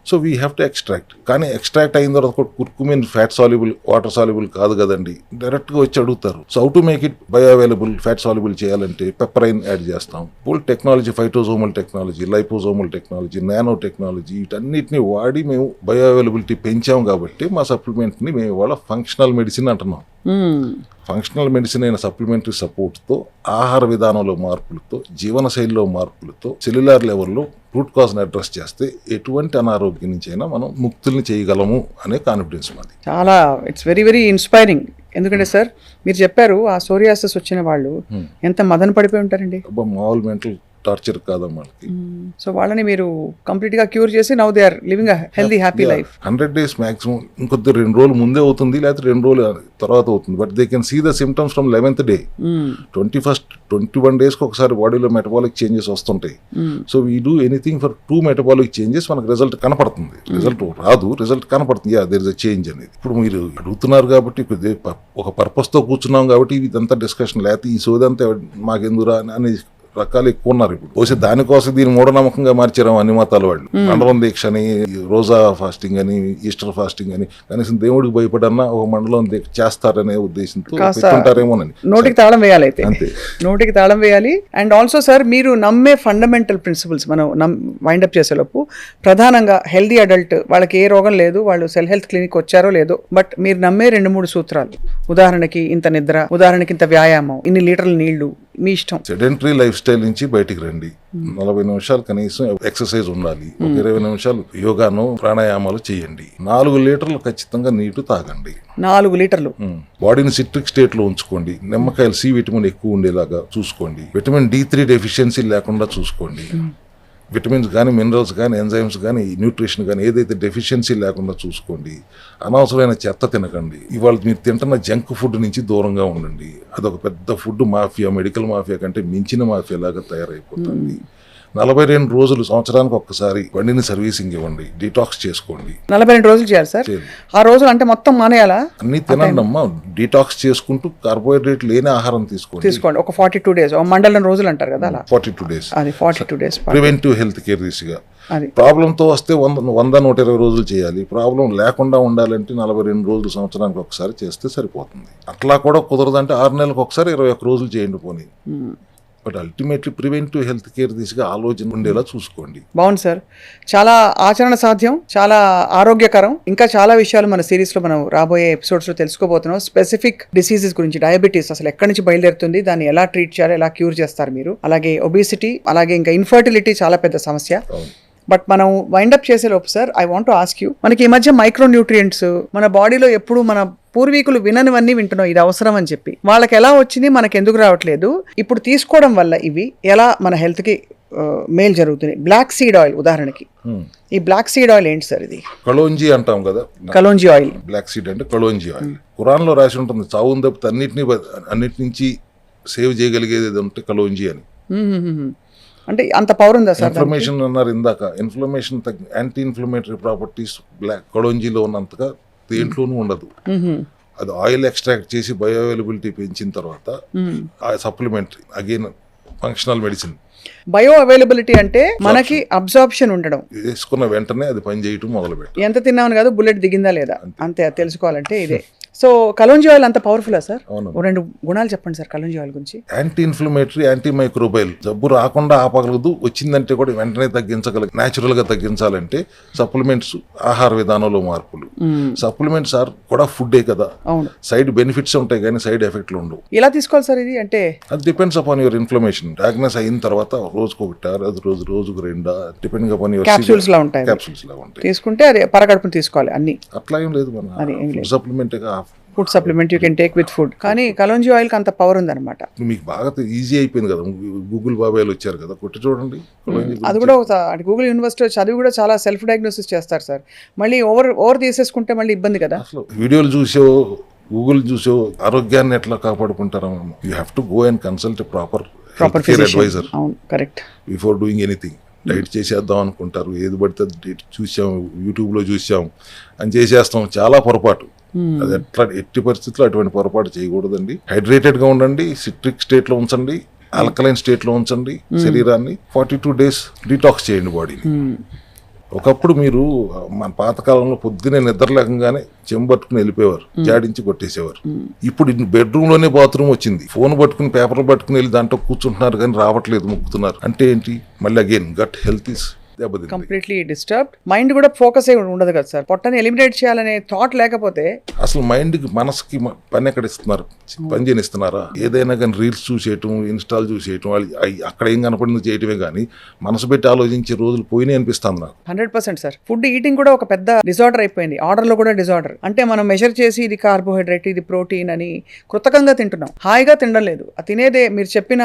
So we have to extract. కానీ ఎక్స్ట్రాక్ట్ అయిన తర్వాత curcumin fat soluble, water soluble కాదు కదండి, డైరెక్ట్గా వచ్చి అడుగుతారు. So how to make it bioavailable, fat soluble చేయాలంటే పెప్పరైన్ యాడ్ చేస్తాం. Full technology, phytosomal technology, liposomal technology, nano technology, వీటన్నిటిని వాడి మేము బయో అవైలబిలిటీ పెంచాం కాబట్టి మా సప్లిమెంట్ని మేము ఇవాళ ఫంక్షనల్ మెడిసిన్ అంటున్నాం. ఫంక్షనల్ మెడిసిన్ అయిన సప్లిమెంటరీ సపోర్ట్తో, ఆహార విధానంలో మార్పులతో, జీవనశైలిలో మార్పులతో, సెల్యులార్ లెవెల్లో రూట్ కాజ్ని అడ్రస్ చేస్తే ఎటువంటి అనారోగ్యం నుంచి అయినా మనం ముక్తుల్ని చేయగలము అనే కాన్ఫిడెన్స్ మాది. చాలా ఇట్స్ వెరీ వెరీ ఇన్స్పైరింగ్. ఎందుకంటే సార్ మీరు చెప్పారు ఆ సోరియాసిస్ వచ్చిన వాళ్ళు ఎంత మదన పడిపోయి ఉంటారండి. మామూలు మెంటల్ టార్చర్ కాదమ్మా. సో వాళ్ళని మీరు కంప్లీట్ గా క్యూర్ చేసి now they are living healthy happy life. 100 days maximum, ఇంకొద్ది 2 రోజులు ముందే అవుతుంది, లేకపోతే 2 రోజులు తర్వాత అవుతుంది. But they can see the symptoms from 11th day. 21 days ఒకసారి బాడీలో మెటబాలిక్ చేంజెస్ వస్తుంటాయి. So we do anything for 2 metabolic changes, మనకు రిజల్ట్ కనపడుతుంది. రిజల్ట్ రాదు, రిజల్ట్ కనపడుతుంది, దేర్ ఇస్ అ చేంజ్ అనేది. ఇప్పుడు మీరు అడుగుతున్నారు కాబట్టి ఒక పర్పస్ తో కూర్చున్నాం కాబట్టి ఇదంతా డిస్కషన్, లేకపోతే ఈ సోదంతా మాకెందురా అని రకాలు ఎక్కువ ఉన్నారు. ఇప్పుడు పోసే దానికోసం దీన్ని మూఢనమ్మకంగా మార్చారు అన్ని మతాల వాళ్ళు. మండలం దీక్ష అని, రోజా ఫాస్టింగ్ అని, ఈస్టర్ ఫాస్టింగ్ అని, కనీసం దేవుడికి భయపడన్నా ఒక మండలం చేస్తారనే ఉద్దేశంతో ఉంటారేమోనని. నోటికి తాళం వేయాలి అయితే, అంతే, నోటికి తాళం వేయాలి. అండ్ ఆల్సో సార్ మీరు నమ్మే ఫండమెంటల్ ప్రిన్సిపల్స్ మనం వైండప్ చేసేలోపు ప్రధానంగా హెల్దీ అడల్ట్, వాళ్ళకి ఏ రోగం లేదు, వాళ్ళు సెల్ హెల్త్ క్లినిక్ వచ్చారో లేదో, బట్ మీరు నమ్మే 2-3 సూత్రాలు. ఉదాహరణకి ఇంత నిద్ర, ఉదాహరణకి ఇంత వ్యాయామం, ఇన్ని లీటర్ల నీళ్లు, మీ ఇష్టం. సెడెంటరీ లైఫ్ స్టైల్ నుంచి బయటికి రండి. 40 నిమిషాలు కనీసం ఎక్సర్సైజ్ ఉండాలి. ఒక 20 నిమిషాలు యోగాను, ప్రాణాయామాలు చేయండి. 4 లీటర్లు ఖచ్చితంగా నీళ్లు తాగండి. 4 లీటర్లు. బాడీని సిట్రిక్ స్టేట్ లో ఉంచుకోండి. నిమ్మకాయలు సి విటమిన్ ఎక్కువ ఉండేలాగా చూసుకోండి. విటమిన్ D3 డెఫిషియన్సీ లేకుండా చూసుకోండి. విటమిన్స్ కానీ, మినరల్స్ కానీ, ఎంజైమ్స్ కానీ, న్యూట్రిషన్ కానీ ఏదైతే డెఫిషియన్సీ లేకుండా చూసుకోండి. అనవసరమైన చెత్త తినకండి. ఇవాళ మీరు తింటున్న జంక్ ఫుడ్ నుంచి దూరంగా ఉండండి. అదొక పెద్ద ఫుడ్ మాఫియా, మెడికల్ మాఫియా కంటే మించిన మాఫియా లాగా తయారైపోతుంది. 42 రోజులు, సంవత్సరానికి ఒక్కసారి బండిని సర్వీసింగ్ ఇవ్వండి. డిటాక్స్ చేసుకోండి. 42 రోజులు చేయాలి సార్. ఆ రోజులు అంటే మొత్తం మానేయాలా? అన్ని తినండి అమ్మా. డిటాక్స్ చేసుకుంటూ కార్బోహైడ్రేట్ లేని ఆహారం తీసుకోండి. ఒక 42 days, మండలం రోజులు అంటారు కదా, అలా 42 days. అది 42 days ప్రివెంటివ్ హెల్త్ కేర్ దిశగా. ప్రాబ్లంతో వస్తే 100-120 రోజులు చేయాలి. ప్రాబ్లం లేకుండా ఉండాలంటే 42 రోజులు, సంవత్సరానికి ఒకసారి చేస్తే సరిపోతుంది. అట్లా కూడా కుదరదంటే 6 నెలలకు ఒకసారి 21 రోజులు చేయండి పోనీ. But ultimately preventive health care దిశగా ఆలోచన ఉండేలా చూసుకోండి. బాగుంది సార్, చాలా ఆచరణ సాధ్యం, చాలా ఆరోగ్యకరం. ఇంకా చాలా విషయాలు మన సిరీస్ లో మనం రాబోయే ఎపిసోడ్స్ లో తెలుసుకోబోతున్నాం. స్పెసిఫిక్ డిసీజెస్ గురించి, డయాబెటీస్ అసలు ఎక్కడి నుంచి బయలుదేరుతుంది, దాన్ని ఎలా ట్రీట్ చేయాలి, ఎలా క్యూర్ చేస్తారు మీరు, అలాగే ఒబిసిటీ, అలాగే ఇంకా ఇన్ఫర్టిలిటీ చాలా పెద్ద సమస్య. బట్ మనం వైండప్ చేసే లోపు sir I want to ask you, మనకి ఈ మధ్య మైక్రో న్యూట్రియంట్స్ మన బాడీలో ఎప్పుడు మన పూర్వీకులు విననివన్నీ వింటున్నాం ఇది అవసరం అని చెప్పి. వాళ్ళకి ఎలా వచ్చింది, మనకు ఎందుకు రావట్లేదు, ఇప్పుడు తీసుకోవడం వల్ల ఇవి ఎలా మన హెల్త్కి మేలు జరుగుతుంది. బ్లాక్ సీడ్ ఆయిల్ ఉదాహరణకి, ఈ బ్లాక్ సీడ్ ఆయిల్ ఏంటి సార్? ఇది కలోంజీ అంటాం కదా, కలోంజీ ఆయిల్. బ్లాక్ సీడ్ అంటే కలోంజీ ఆయిల్. ఖురాన్లో రాసి ఉంటుంది, చావుని తప్పితే అన్నిటి నుంచి సేవ్ చేయగలిగేది ఏది ఉంటే కలోంజీ అని. అంటే అంత పవర్ ఉందా సార్? ఇన్ఫ్లమేషన్ అన్నారు ఇందాక, inflammation anti inflammatory properties black కలోంజీలో ఉన్నంతగా దేంట్లోనూ ఉండదు. అది ఆయిల్ ఎక్స్ట్రాక్ట్ చేసి బయో అవైలబిలిటీ పెంచిన తర్వాత ఆ supplementary again functional medicine. Bioavailability అంటే మనకి అబ్జార్ప్షన్ ఉండడం, వేసుకున్న వెంటనే అది పని చేయటం మొదలు పెట్టి ఎంత తిన్నామని కాదు, బుల్లెట్ దిగిందా లేదా అంతే తెలుసుకోవాలంటే ఇదే. సో కలోంజీ ఆయిల్ అంత పవర్ఫుల్లా సార్? అవును. రెండు గుణాలు చెప్పండి సార్ కలోంజీ ఆయిల్ గురించి. Anti inflammatory, anti microbial. జబ్బు రాకుండా ఆపగలదు, వచ్చిందంటే కూడా వెంటనే తగ్గించగలదు. న్యాచురల్ గా తగ్గించాలంటే సప్లిమెంట్స్, ఆహార విధానంలో మార్పులు. సప్లిమెంట్స్ ఆర్ కూడా ఫుడ్డే కదా, సైడ్ బెనిఫిట్స్ ఉంటాయి కానీ సైడ్ ఎఫెక్ట్లు ఉండవు. ఎలా తీసుకోవాలి సార్ ఇది? అంటే అది depends upon your inflammation. Diagnose అయిన తర్వాత రోజుకు ఒకటి, రోజుకు రెండా, డిపెండింగ్ అపాన్ యువర్ క్యాప్సూల్స్ లా ఉంటాయి. క్యాప్సూల్స్ లా ఉంటాయి. తీసుకుంటే అది పరగడుపుని తీసుకోవాలి అన్ని. అట్లా ఏం లేదు, మన supplement food supplement you can take with food. కానీ కలోంజీ ఆయిల్ కి అంత పవర్ ఉందన్నమాట. మీకు బాగా ఈజీ అయిపోయింది కదా, గూగుల్ బాబాయ్లు వచ్చారు కదా, కొట్టి చూడండి. అది కూడా గూగుల్ యూనివర్సిటీ చదివి కూడా చాలా సెల్ఫ్ డయాగ్నోసిస్ చేస్తారు సార్. మళ్ళీ ఓవర్ తీసేసుకుంటే మళ్ళీ ఇబ్బంది కదా. అసలు వీడియోలు చూసో గూగుల్ చూసో ఆరోగ్యాన్ని ఎట్లా కాపాడుకుంటారా? You have to go and consult proper adviser correct before doing anything. Diet చేసేద్దాం అనుకుంటారు, ఏది పడితే చూసాం, యూట్యూబ్లో చూసాం అని చేసేస్తాం. చాలా పొరపాటు. అది ఎట్టి పరిస్థితుల్లో అటువంటి పొరపాటు చేయకూడదండి. హైడ్రేటెడ్ గా ఉండండి, సిట్రిక్ స్టేట్ లో ఉంచండి, ఆల్కలైన్ స్టేట్ లో ఉంచండి శరీరాన్ని. 42 days డీటాక్స్ చేయండి బాడీని. ఒకప్పుడు మీరు మన పాతకాలంలో పొద్దునే నిద్ర లేకంగానే చెంబు పట్టుకుని వెళ్ళిపోయేవారు, జాడించి కొట్టేసేవారు. ఇప్పుడు బెడ్రూమ్ లోనే బాత్రూమ్ వచ్చింది, ఫోన్ పట్టుకుని పేపర్ పట్టుకుని వెళ్ళి దాంట్లో కూర్చుంటున్నారు కానీ రావట్లేదు, ముక్కుతున్నారు. అంటే ఏంటి? మళ్ళీ again gut health is completely disturbed. Mind కూడా ఫోకస్ అయి ఉండదు కదా సార్. పొట్టని ఎలిమినేట్ చేయాలనే థాట్ లేకపోతే అసలు మైండ్ కి, మనసుకి పని ఎక్కడ ఇస్తున్నారు? పని చేయనిస్తున్నారా? ఏదైనా కానీ రీల్స్ చూసేయటం, ఇన్స్టాల్ చూసేయటం, అక్కడ ఏం కనపడింది చేయటమే కానీ మనసు పెట్టి ఆలోచించే రోజులు పోయినాయి అనిపిస్తుంది నాకు. 100% సార్. ఫుడ్ ఈటింగ్ కూడా ఒక పెద్ద డిజార్డర్ అయిపోయింది. ఆర్డర్ లో కూడా డిజార్డర్. అంటే మనం మెజర్ చేసి ఇది కార్బోహైడ్రేట్, ఇది ప్రోటీన్ అని కృతకంగా తింటున్నాం, హాయిగా తినడం లేదు. తినేదే మీరు చెప్పిన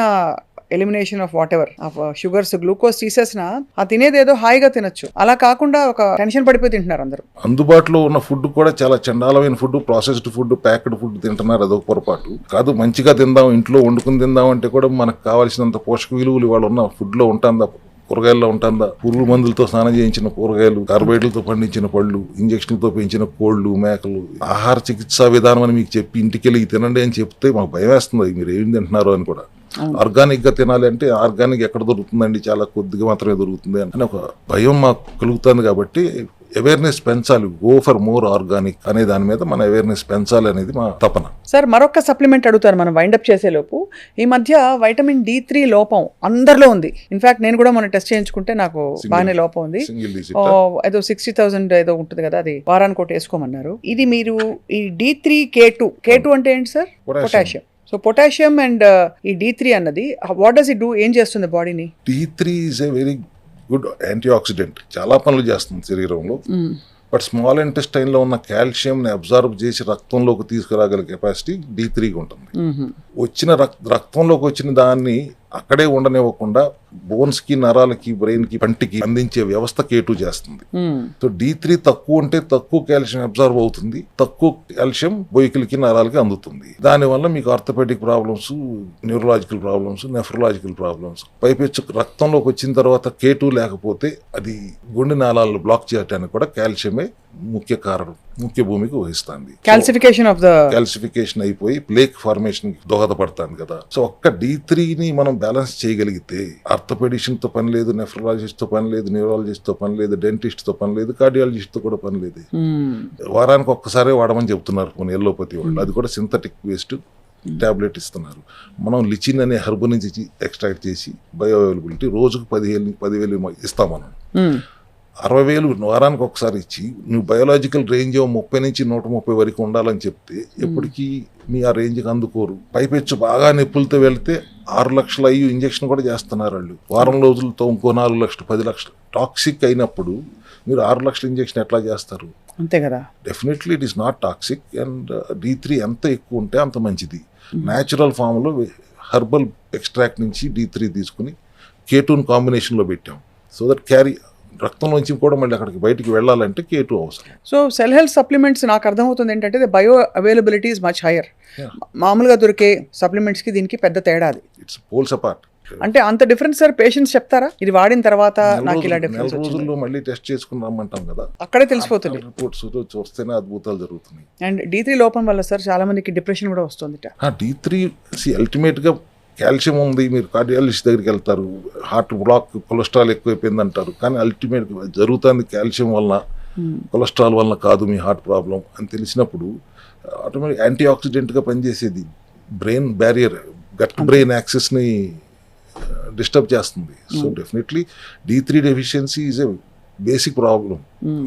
elimination of what ever of sugars, glucose తీసేసిన ఆ తినేది ఏదో హాయిగా తినొచ్చు. అలా కాకుండా ఒక టెన్షన్ పడిపోయి తింటున్నారు అందరూ. అందుబాటులో ఉన్న ఫుడ్ కూడా చాలా చండాలమైన food, processed food, packed food తింటున్నారు. అదొక పొరపాటు కాదు. మంచిగా తిందాం, ఇంట్లో వండుకుని తిందాం అంటే కూడా మనకు కావాల్సినంత పోషక విలువలు ఇవాళ ఉన్న ఫుడ్ లో ఉంటుందా? కూరగాయల్లో ఉంటుందా? పురుగు మందులతో స్నానం చేయించిన కూరగాయలు, కార్బోహైడ్రేట్లతో పండించిన పళ్ళు, ఇంజక్షన్లతో పెంచిన కోళ్లు, మేకలు. ఆహార చికిత్సా విధానం అని మీకు చెప్పి ఇంటికి వెళ్ళి తినండి అని చెప్తే మాకు భయం వేస్తుంది, మీరు ఏం తింటున్నారు అని కూడా. ఆర్గానిక్ గా తినాలి అంటే ఆర్గానిక్ ఎక్కడ దొరుకుతుందండి? చాలా కొద్దిగా మాత్రమే దొరుకుతుంది అని ఒక భయం మాకు కలుగుతుంది. కాబట్టి అవేర్నెస్ పెంచాలి. గో ఫర్ మోర్ ఆర్గానిక్ అనే దాని మీద మన అవేర్నెస్ పెంచాలి అనేది మా తపన. సార్ మరొక సప్లిమెంట్ అడుగుతారు మనం వైండప్ చేసే లోపు. ఈ మధ్య వైటమిన్ D3 లోపం అందరిలో ఉంది. ఇన్ఫాక్ట్ నేను కూడా మొన్న టెస్ట్ చేయించుకుంటే నాకు బాగానే లోపం ఉంది. ఏదో 60,000 ఏదో ఉంటుంది కదా, అది వారానికి ఒకటి వేసుకోమన్నారు. ఇది మీరు ఈ D3 K2 అంటే ఏంటి sir? Potassium. So potassium and ఈ D3 అన్నది వాట్ డస్ ఇట్ డూ? ఏం చేస్తుంది బాడీని? D3 is a very good anti oxidant. చాలా పనులు చేస్తుంది శరీరంలో. బట్ స్మాల్ ఇంటెస్టైన్ లో ఉన్న కాల్షియం ని అబ్జర్వ్ చేసి రక్తంలోకి తీసుకురాగల కెపాసిటీ D3కి ఉంటుంది. వచ్చిన రక్తంలోకి వచ్చిన దాన్ని అక్కడే ఉండనివ్వకుండా బోన్స్ కి, నరాలకి, బ్రెయిన్ కి, పంటికి అందించే వ్యవస్థ K2 చేస్తుంది. సో D3 తక్కువ ఉంటే తక్కువ కాల్షియం అబ్జర్వ్ అవుతుంది, తక్కువ కాల్షియం బొయ్యికలకి, నరాలకి అందుతుంది. దానివల్ల మీకు orthopaedic problems, neurological problems, nephrological problems. పైపెచ్చు రక్తంలోకి వచ్చిన తర్వాత K2 లేకపోతే అది గుండె నాళాలను బ్లాక్ చేయడానికి కూడా కాల్షియమే ముఖ్య కారణం, ముఖ్య భూమికి వహిస్తుంది. కాల్సిఫికేషన్ అయిపోయి ప్లేక్ ఫార్మేషన్ దోహదపడుతుంది కదా. సో ఒక్క D3ని మనం బ్యాలెన్స్ చేయగలిగితే ఆర్థోపెడిషన్ తో పని లేదు, నెఫ్రాలజిస్ట్ తో పని లేదు, న్యూరాలజిస్ట్ తో పని లేదు, డెంటిస్ట్ తో పని లేదు, కార్డియాలజిస్ట్ తో కూడా పని లేదు. వారానికి ఒక్కసారే వాడమని చెప్తున్నారు కొన్ని ఎల్లోపతి వాళ్ళు. అది కూడా సింథటిక్ వేస్ట్ టాబ్లెట్ ఇస్తున్నారు. మనం లిచిన్ అనే హెర్బ్ నుంచి ఎక్స్ట్రాక్ట్ చేసి బయో అవైలబిలిటీ రోజుకు 10,000 ఇస్తాం మనం. 60,000 వారానికి ఒకసారి ఇచ్చి నువ్వు బయోలాజికల్ రేంజ్ 30 నుంచి 130 వరకు ఉండాలని చెప్తే ఎప్పటికీ మీ ఆ రేంజ్కి అందుకోరు. పైపెచ్చు బాగా నొప్పులతో వెళ్తే 6 లక్షలు అయ్యి ఇంజక్షన్ కూడా చేస్తున్నారు వాళ్ళు. వారం రోజులతో ఇంకో 4 లక్షలు 10 లక్షలు టాక్సిక్ అయినప్పుడు మీరు 6 లక్షల ఇంజక్షన్ ఎట్లా చేస్తారు? అంతే కదా. Definitely it is not toxic. And D3 ఎంత ఎక్కువ ఉంటే అంత మంచిది. న్యాచురల్ ఫామ్లో హెర్బల్ ఎక్స్ట్రాక్ట్ నుంచి D3 తీసుకుని K2 కాంబినేషన్లో పెట్టాం. సో దట్ క్యారీ రక్తంలోంచి కూడా మళ్ళీ అక్కడికి బయటికి వెళ్ళాలంటే K2 అవసరం. సో సెల్ హెల్త్ సప్లిమెంట్స్ నాకు అర్థమవుతుంది ఏంటంటే bioavailability is much higher. మామూలుగా దొరికే సప్లిమెంట్స్కి దీనికి పెద్ద తేడా అది. It's poles apart. అంటే అంత డిఫరెన్స్ సార్ పేషెంట్స్ చెప్తారా ఇది వాడిన తర్వాత నాకు ఇలా డిఫరెన్స్ నెల రోజుల్లో మళ్ళీ టెస్ట్ చేసుకుని రమ్మంటాం కదా, అక్కడే తెలిసిపోతుంది. రిపోర్ట్స్ చూస్తేనే అద్భుతాలు జరుగుతున్నాయి. అండ్ D3 లోపం వల్ల సార్ చాలా మందికి డిప్రెషన్ కూడా వస్తుంది. D3 అల్టిమేట్గా కాల్షియం ఉంది. మీరు కార్డియాలజిస్ట్ దగ్గరికి వెళ్తారు, హార్ట్ బ్లాక్, కొలెస్ట్రాల్ ఎక్కువైపోయింది అంటారు. కానీ అల్టిమేట్గా జరుగుతుంది కాల్షియం వలన, కొలెస్ట్రాల్ వలన కాదు మీ హార్ట్ ప్రాబ్లం అని తెలిసినప్పుడు ఆటోమేటిక్ యాంటీ ఆక్సిడెంట్గా పనిచేసేది బ్రెయిన్ బ్యారియర్, గట్ బ్రెయిన్ యాక్సెస్ని డిస్టర్బ్ చేస్తుంది. So definitely D3 deficiency is a basic problem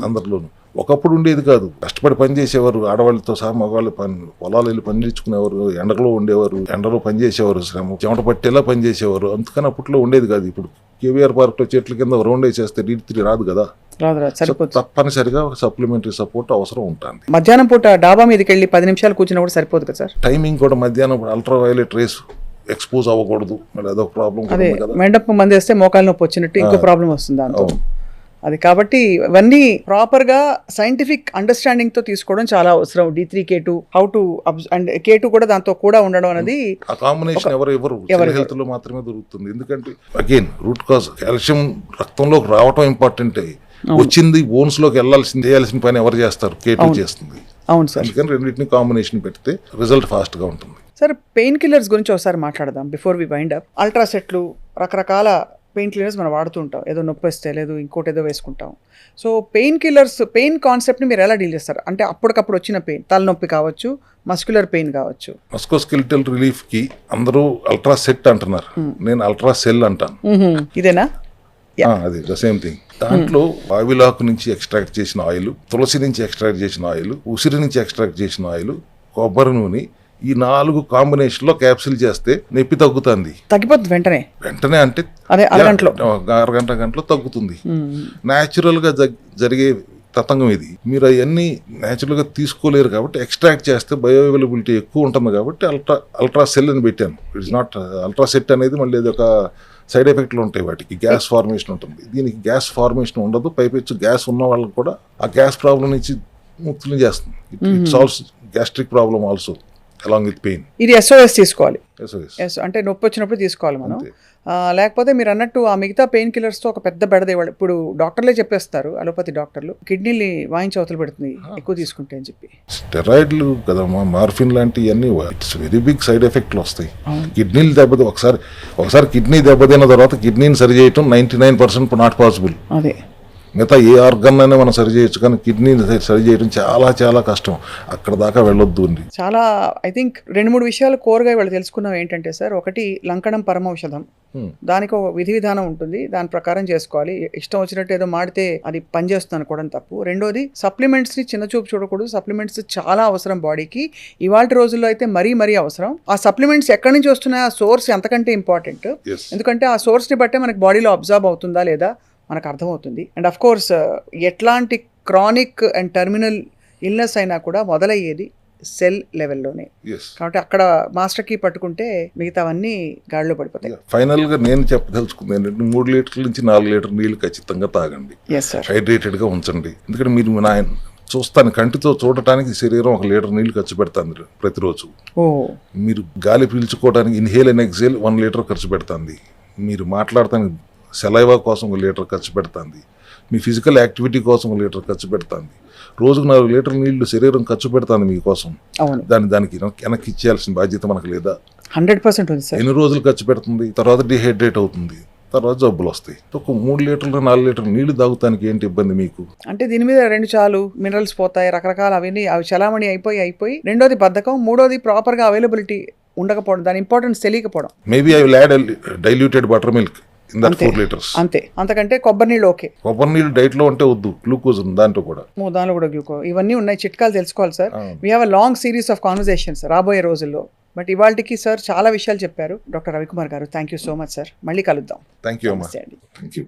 అందరిలోనూ. ఒకప్పుడు ఉండేది కాదు. కష్టపడి పని చేసేవారు, ఆడవాళ్ళతో సహా మగవాళ్ళు పొలాలు వెళ్ళి పని నేర్చుకునేవారు, ఎండలో ఉండేవారు, ఎండలో పని చేసేవారు, శ్రమ చెమట పట్టేలా పని చేసేవారు. అందుకని అప్పట్లో ఉండేది కాదు. ఇప్పుడు KVR పార్క్లో చెట్ల కింద రౌండ్ వేసేస్తే D3 రాదు కదా. తప్పనిసరిగా సప్లిమెంటరీ సపోర్ట్ అవసరం ఉంటుంది. మధ్యాహ్నం పూట డాబా మీదకి వెళ్ళి 10 నిమిషాలు కూర్చున్నా కూడా సరిపోదు కదా సార్. టైమింగ్ కూడా మధ్యాహ్నం అల్ట్రా వైలెట్ రేస్ ఎక్స్పోజ్ అవ్వకూడదు, మళ్ళీ అదొక ప్రాబ్లం. అదే మెండప్ మంది వేస్తే మోకాలు నొప్పి వచ్చినట్టు ఇంకో ప్రాబ్లం వస్తుంది దాంతో. అది కాబట్టి ఇవన్నీ ప్రాపర్ గా సైంటిఫిక్ అండర్స్టాండింగ్ తో తీసుకోవడం చాలా అవసరం. D3 K2 how to and K2 కూడా దాంతో కూడా ఉండడం అనేది ఆ కాంబినేషన్ ఎవరు హెల్త్ లో మాత్రమే దొరుకుతుంది. ఎందుకంటే అగైన్ రూట్ కాజ్ కాల్షియం రక్తంలోకి రావటం ఇంపార్టెంట్. వచ్చింది బోన్స్ లోకి చేయాల్సిన పని ఎవరు చేస్తారు? K2 చేస్తుంది. అవును సార్. అందుకని రెండింటిని కాంబినేషన్ పెడితే రిజల్ట్ ఫాస్ట్ గా ఉంటుంది. సార్ పెయిన్ కిల్లర్స్ గురించి ఒకసారి మాట్లాడదాం బిఫోర్ వి వైండ్ అప్. అల్ట్రాసెట్లు, రకరకాల పెయిన్ కిల్లర్స్ మనం వాడుతుంటాం. ఏదో నొప్పి వస్తే లేదు ఇంకోటి ఏదో వేసుకుంటాం. సో పెయిన్ కిల్లర్స్, పెయిన్ కాన్సెప్ట్ని మీరు ఎలా డీల్ చేస్తారు? అంటే అప్పటికప్పుడు వచ్చిన పెయిన్, తలనొప్పి కావచ్చు, మస్క్యులర్ పెయిన్ కావచ్చు. మస్కోస్కెలిటల్ రిలీఫ్ కి అందరూ అల్ట్రాసెట్ అంటున్నారు, నేను అల్ట్రాసెల్ అంటాను. ఇదేనా? అది ద సేమ్ థింగ్. దాంట్లో వావిలాకు నుంచి ఎక్స్ట్రాక్ట్ చేసిన ఆయిల్, తులసి నుంచి ఎక్స్ట్రాక్ట్ చేసిన ఆయిల్, ఉసిరి నుంచి ఎక్స్ట్రాక్ట్ చేసిన ఆయిల్, కొబ్బరి నూనె, ఈ 4 కాంబినేషన్లో క్యాప్సిల్ చేస్తే నొప్పి తగ్గుతుంది. తగ్గిపోతుంది వెంటనే అంటే అదే అరగంటలో తగ్గుతుంది. న్యాచురల్గా జరిగే తతంగం ఇది. మీరు అవన్నీ న్యాచురల్గా తీసుకోలేరు కాబట్టి ఎక్స్ట్రాక్ట్ చేస్తే బయో అవైలబిలిటీ ఎక్కువ ఉంటుంది కాబట్టి అల్ట్రాసెల్ అని పెట్టాను. ఇట్స్ నాట్ అల్ట్రాసెట్ అనేది మళ్ళీ అది ఒక సైడ్ ఎఫెక్ట్లు ఉంటాయి. వాటికి గ్యాస్ ఫార్మేషన్ ఉంటుంది, దీనికి గ్యాస్ ఫార్మేషన్ ఉండదు. పైపెచ్చు గ్యాస్ ఉన్న వాళ్ళకి కూడా ఆ గ్యాస్ ప్రాబ్లం నుంచి ముక్తులు చేస్తుంది. It solves gastric problem also along with pain. ఇది SOS తీసుకోవాలి. అంటే నొప్పి వచ్చినప్పుడు తీసుకోవాలి మనం. లేకపోతే మీరు అన్నట్టు ఆ మిగతా పెయిన్ కిల్లర్స్తో ఒక పెద్ద బెడదేవాళ్ళు. ఇప్పుడు డాక్టర్లే చెప్పేస్తారు, అలోపతి డాక్టర్లు, కిడ్నీని వాయించి అవతలు పెడుతుంది ఎక్కువ తీసుకుంటే అని చెప్పి. స్టెరాయిడ్లు కదమ్మా, మార్ఫిన్ లాంటివన్నీ ఇట్స్ వెరీ బిగ్ సైడ్ ఎఫెక్ట్లు వస్తాయి. కిడ్నీలు దెబ్బతి ఒకసారి కిడ్నీ దెబ్బతిన్న తర్వాత కిడ్నీని సరి చేయటం 99% నాట్ పాసిబుల్. అదే మిగతా ఏ ఆర్గన్ అయినా మనం సరి చేయొచ్చు, కానీ కిడ్నీని సరి చేయడం చాలా చాలా కష్టం. అక్కడ దాకా వెళ్ళొద్దు అండి. చాలా ఐ థింక్ 2-3 విషయాలు కోరగా వాళ్ళు తెలుసుకున్నాం. ఏంటంటే సార్, ఒకటి లంకణం పరమౌషధం, దానికి ఒక విధి విధానం ఉంటుంది, దాని ప్రకారం చేసుకోవాలి. ఇష్టం వచ్చినట్టు ఏదో మాడితే అది పనిచేస్తుంది అనుకోవడం తప్పు. రెండోది సప్లిమెంట్స్ ని చిన్న చూపు చూడకూడదు. సప్లిమెంట్స్ చాలా అవసరం బాడీకి. ఇవాళ రోజుల్లో అయితే మరీ అవసరం. ఆ సప్లిమెంట్స్ ఎక్కడి నుంచి వస్తున్నాయి, ఆ సోర్స్ ఎంతకంటే ఇంపార్టెంట్. ఎందుకంటే ఆ సోర్స్ ని బట్టే మనకి బాడీలో అబ్జర్వ్ అవుతుందా లేదా మనకు అర్థమవుతుంది. అండ్ అఫ్ కోర్స్ ఎట్లాంటి క్రానిక్ అండ్ టర్మినల్ ఇల్నెస్ అయినా కూడా మొదలయ్యేది సెల్ లెవెల్లోనే. కాబట్టి అక్కడ మాస్టర్ కీ పట్టుకుంటే మిగతావన్నీ గాడిలో పడిపోతాయి. ఫైనల్ గా నేను చెప్పదలుచుకుంది ఏంటంటే 3 లీటర్ల నుంచి 4 లీటర్ నీళ్ళు ఖచ్చితంగా తాగండి. హైడ్రేటెడ్ గా ఉంచండి. ఎందుకంటే మీరు చూస్తాను, కంటితో చూడటానికి శరీరం 1 లీటర్ నీళ్లు ఖర్చు పెడుతుంది ప్రతిరోజు. మీరు గాలి పీల్చుకోవడానికి ఇన్హేల్ అండ్ ఎక్సేల్ 1 లీటర్ ఖర్చు పెడుతుంది. మీరు మాట్లాడటానికి సెలైవా కోసం 1 లీటర్ ఖర్చు పెడుతుంది. మీ ఫిజికల్ యాక్టివిటీ కోసం 1 లీటర్ ఖర్చు పెడుతుంది. రోజుకు 4 లీటర్ల నీళ్లు శరీరం ఖర్చు పెడుతుంది మీకోసం. దానికి వెనక్కి ఇచ్చేయాల్సిన బాధ్యత మనకు లేదా? 100% ఉంది సార్. ఎన్ని రోజులు ఖర్చు పెడుతుంది, తర్వాత డిహైడ్రేట్ అవుతుంది, తర్వాత జబ్బులు వస్తాయి. ఒక 3 లీటర్లు 4 లీటర్లు నీళ్లు తాగుతానికి ఏంటి ఇబ్బంది మీకు? అంటే దీని మీద 2 చాలు, మినరల్స్ పోతాయి, రకరకాల అవి చలామణి అయిపోయి. రెండోది బద్ధకం, మూడోది ప్రాపర్ గా అవైలబిలిటీ ఉండకపోవడం, దాని ఇంపార్టెన్స్ తెలియకపోవడం. Maybe I will add diluted butter milk in that 4 liters. అంతే, అంతకంటే కొబ్బరి నీళ్ళు ఓకే. కొబ్బరి నీళ్ళు డైట్లో ఉంటే వద్దు, గ్లూకోజ్ ఉంది దాంట్లో కూడా. దానిలో కూడా గ్లూకో ఇవన్నీ ఉన్నాయి, చిట్కాలు తెలుసుకోవాలి sir. We have a long series of conversations రాబోయే రోజుల్లో. బట్ ఇవాళకి సార్ చాలా విషయాలు చెప్పారు డాక్టర్ రవికుమార్ గారు. Thank you so much sir. మళ్ళీ కలుద్దాం. థ్యాంక్ యూ అమ్మా. నమస్తే అండి. Thank you.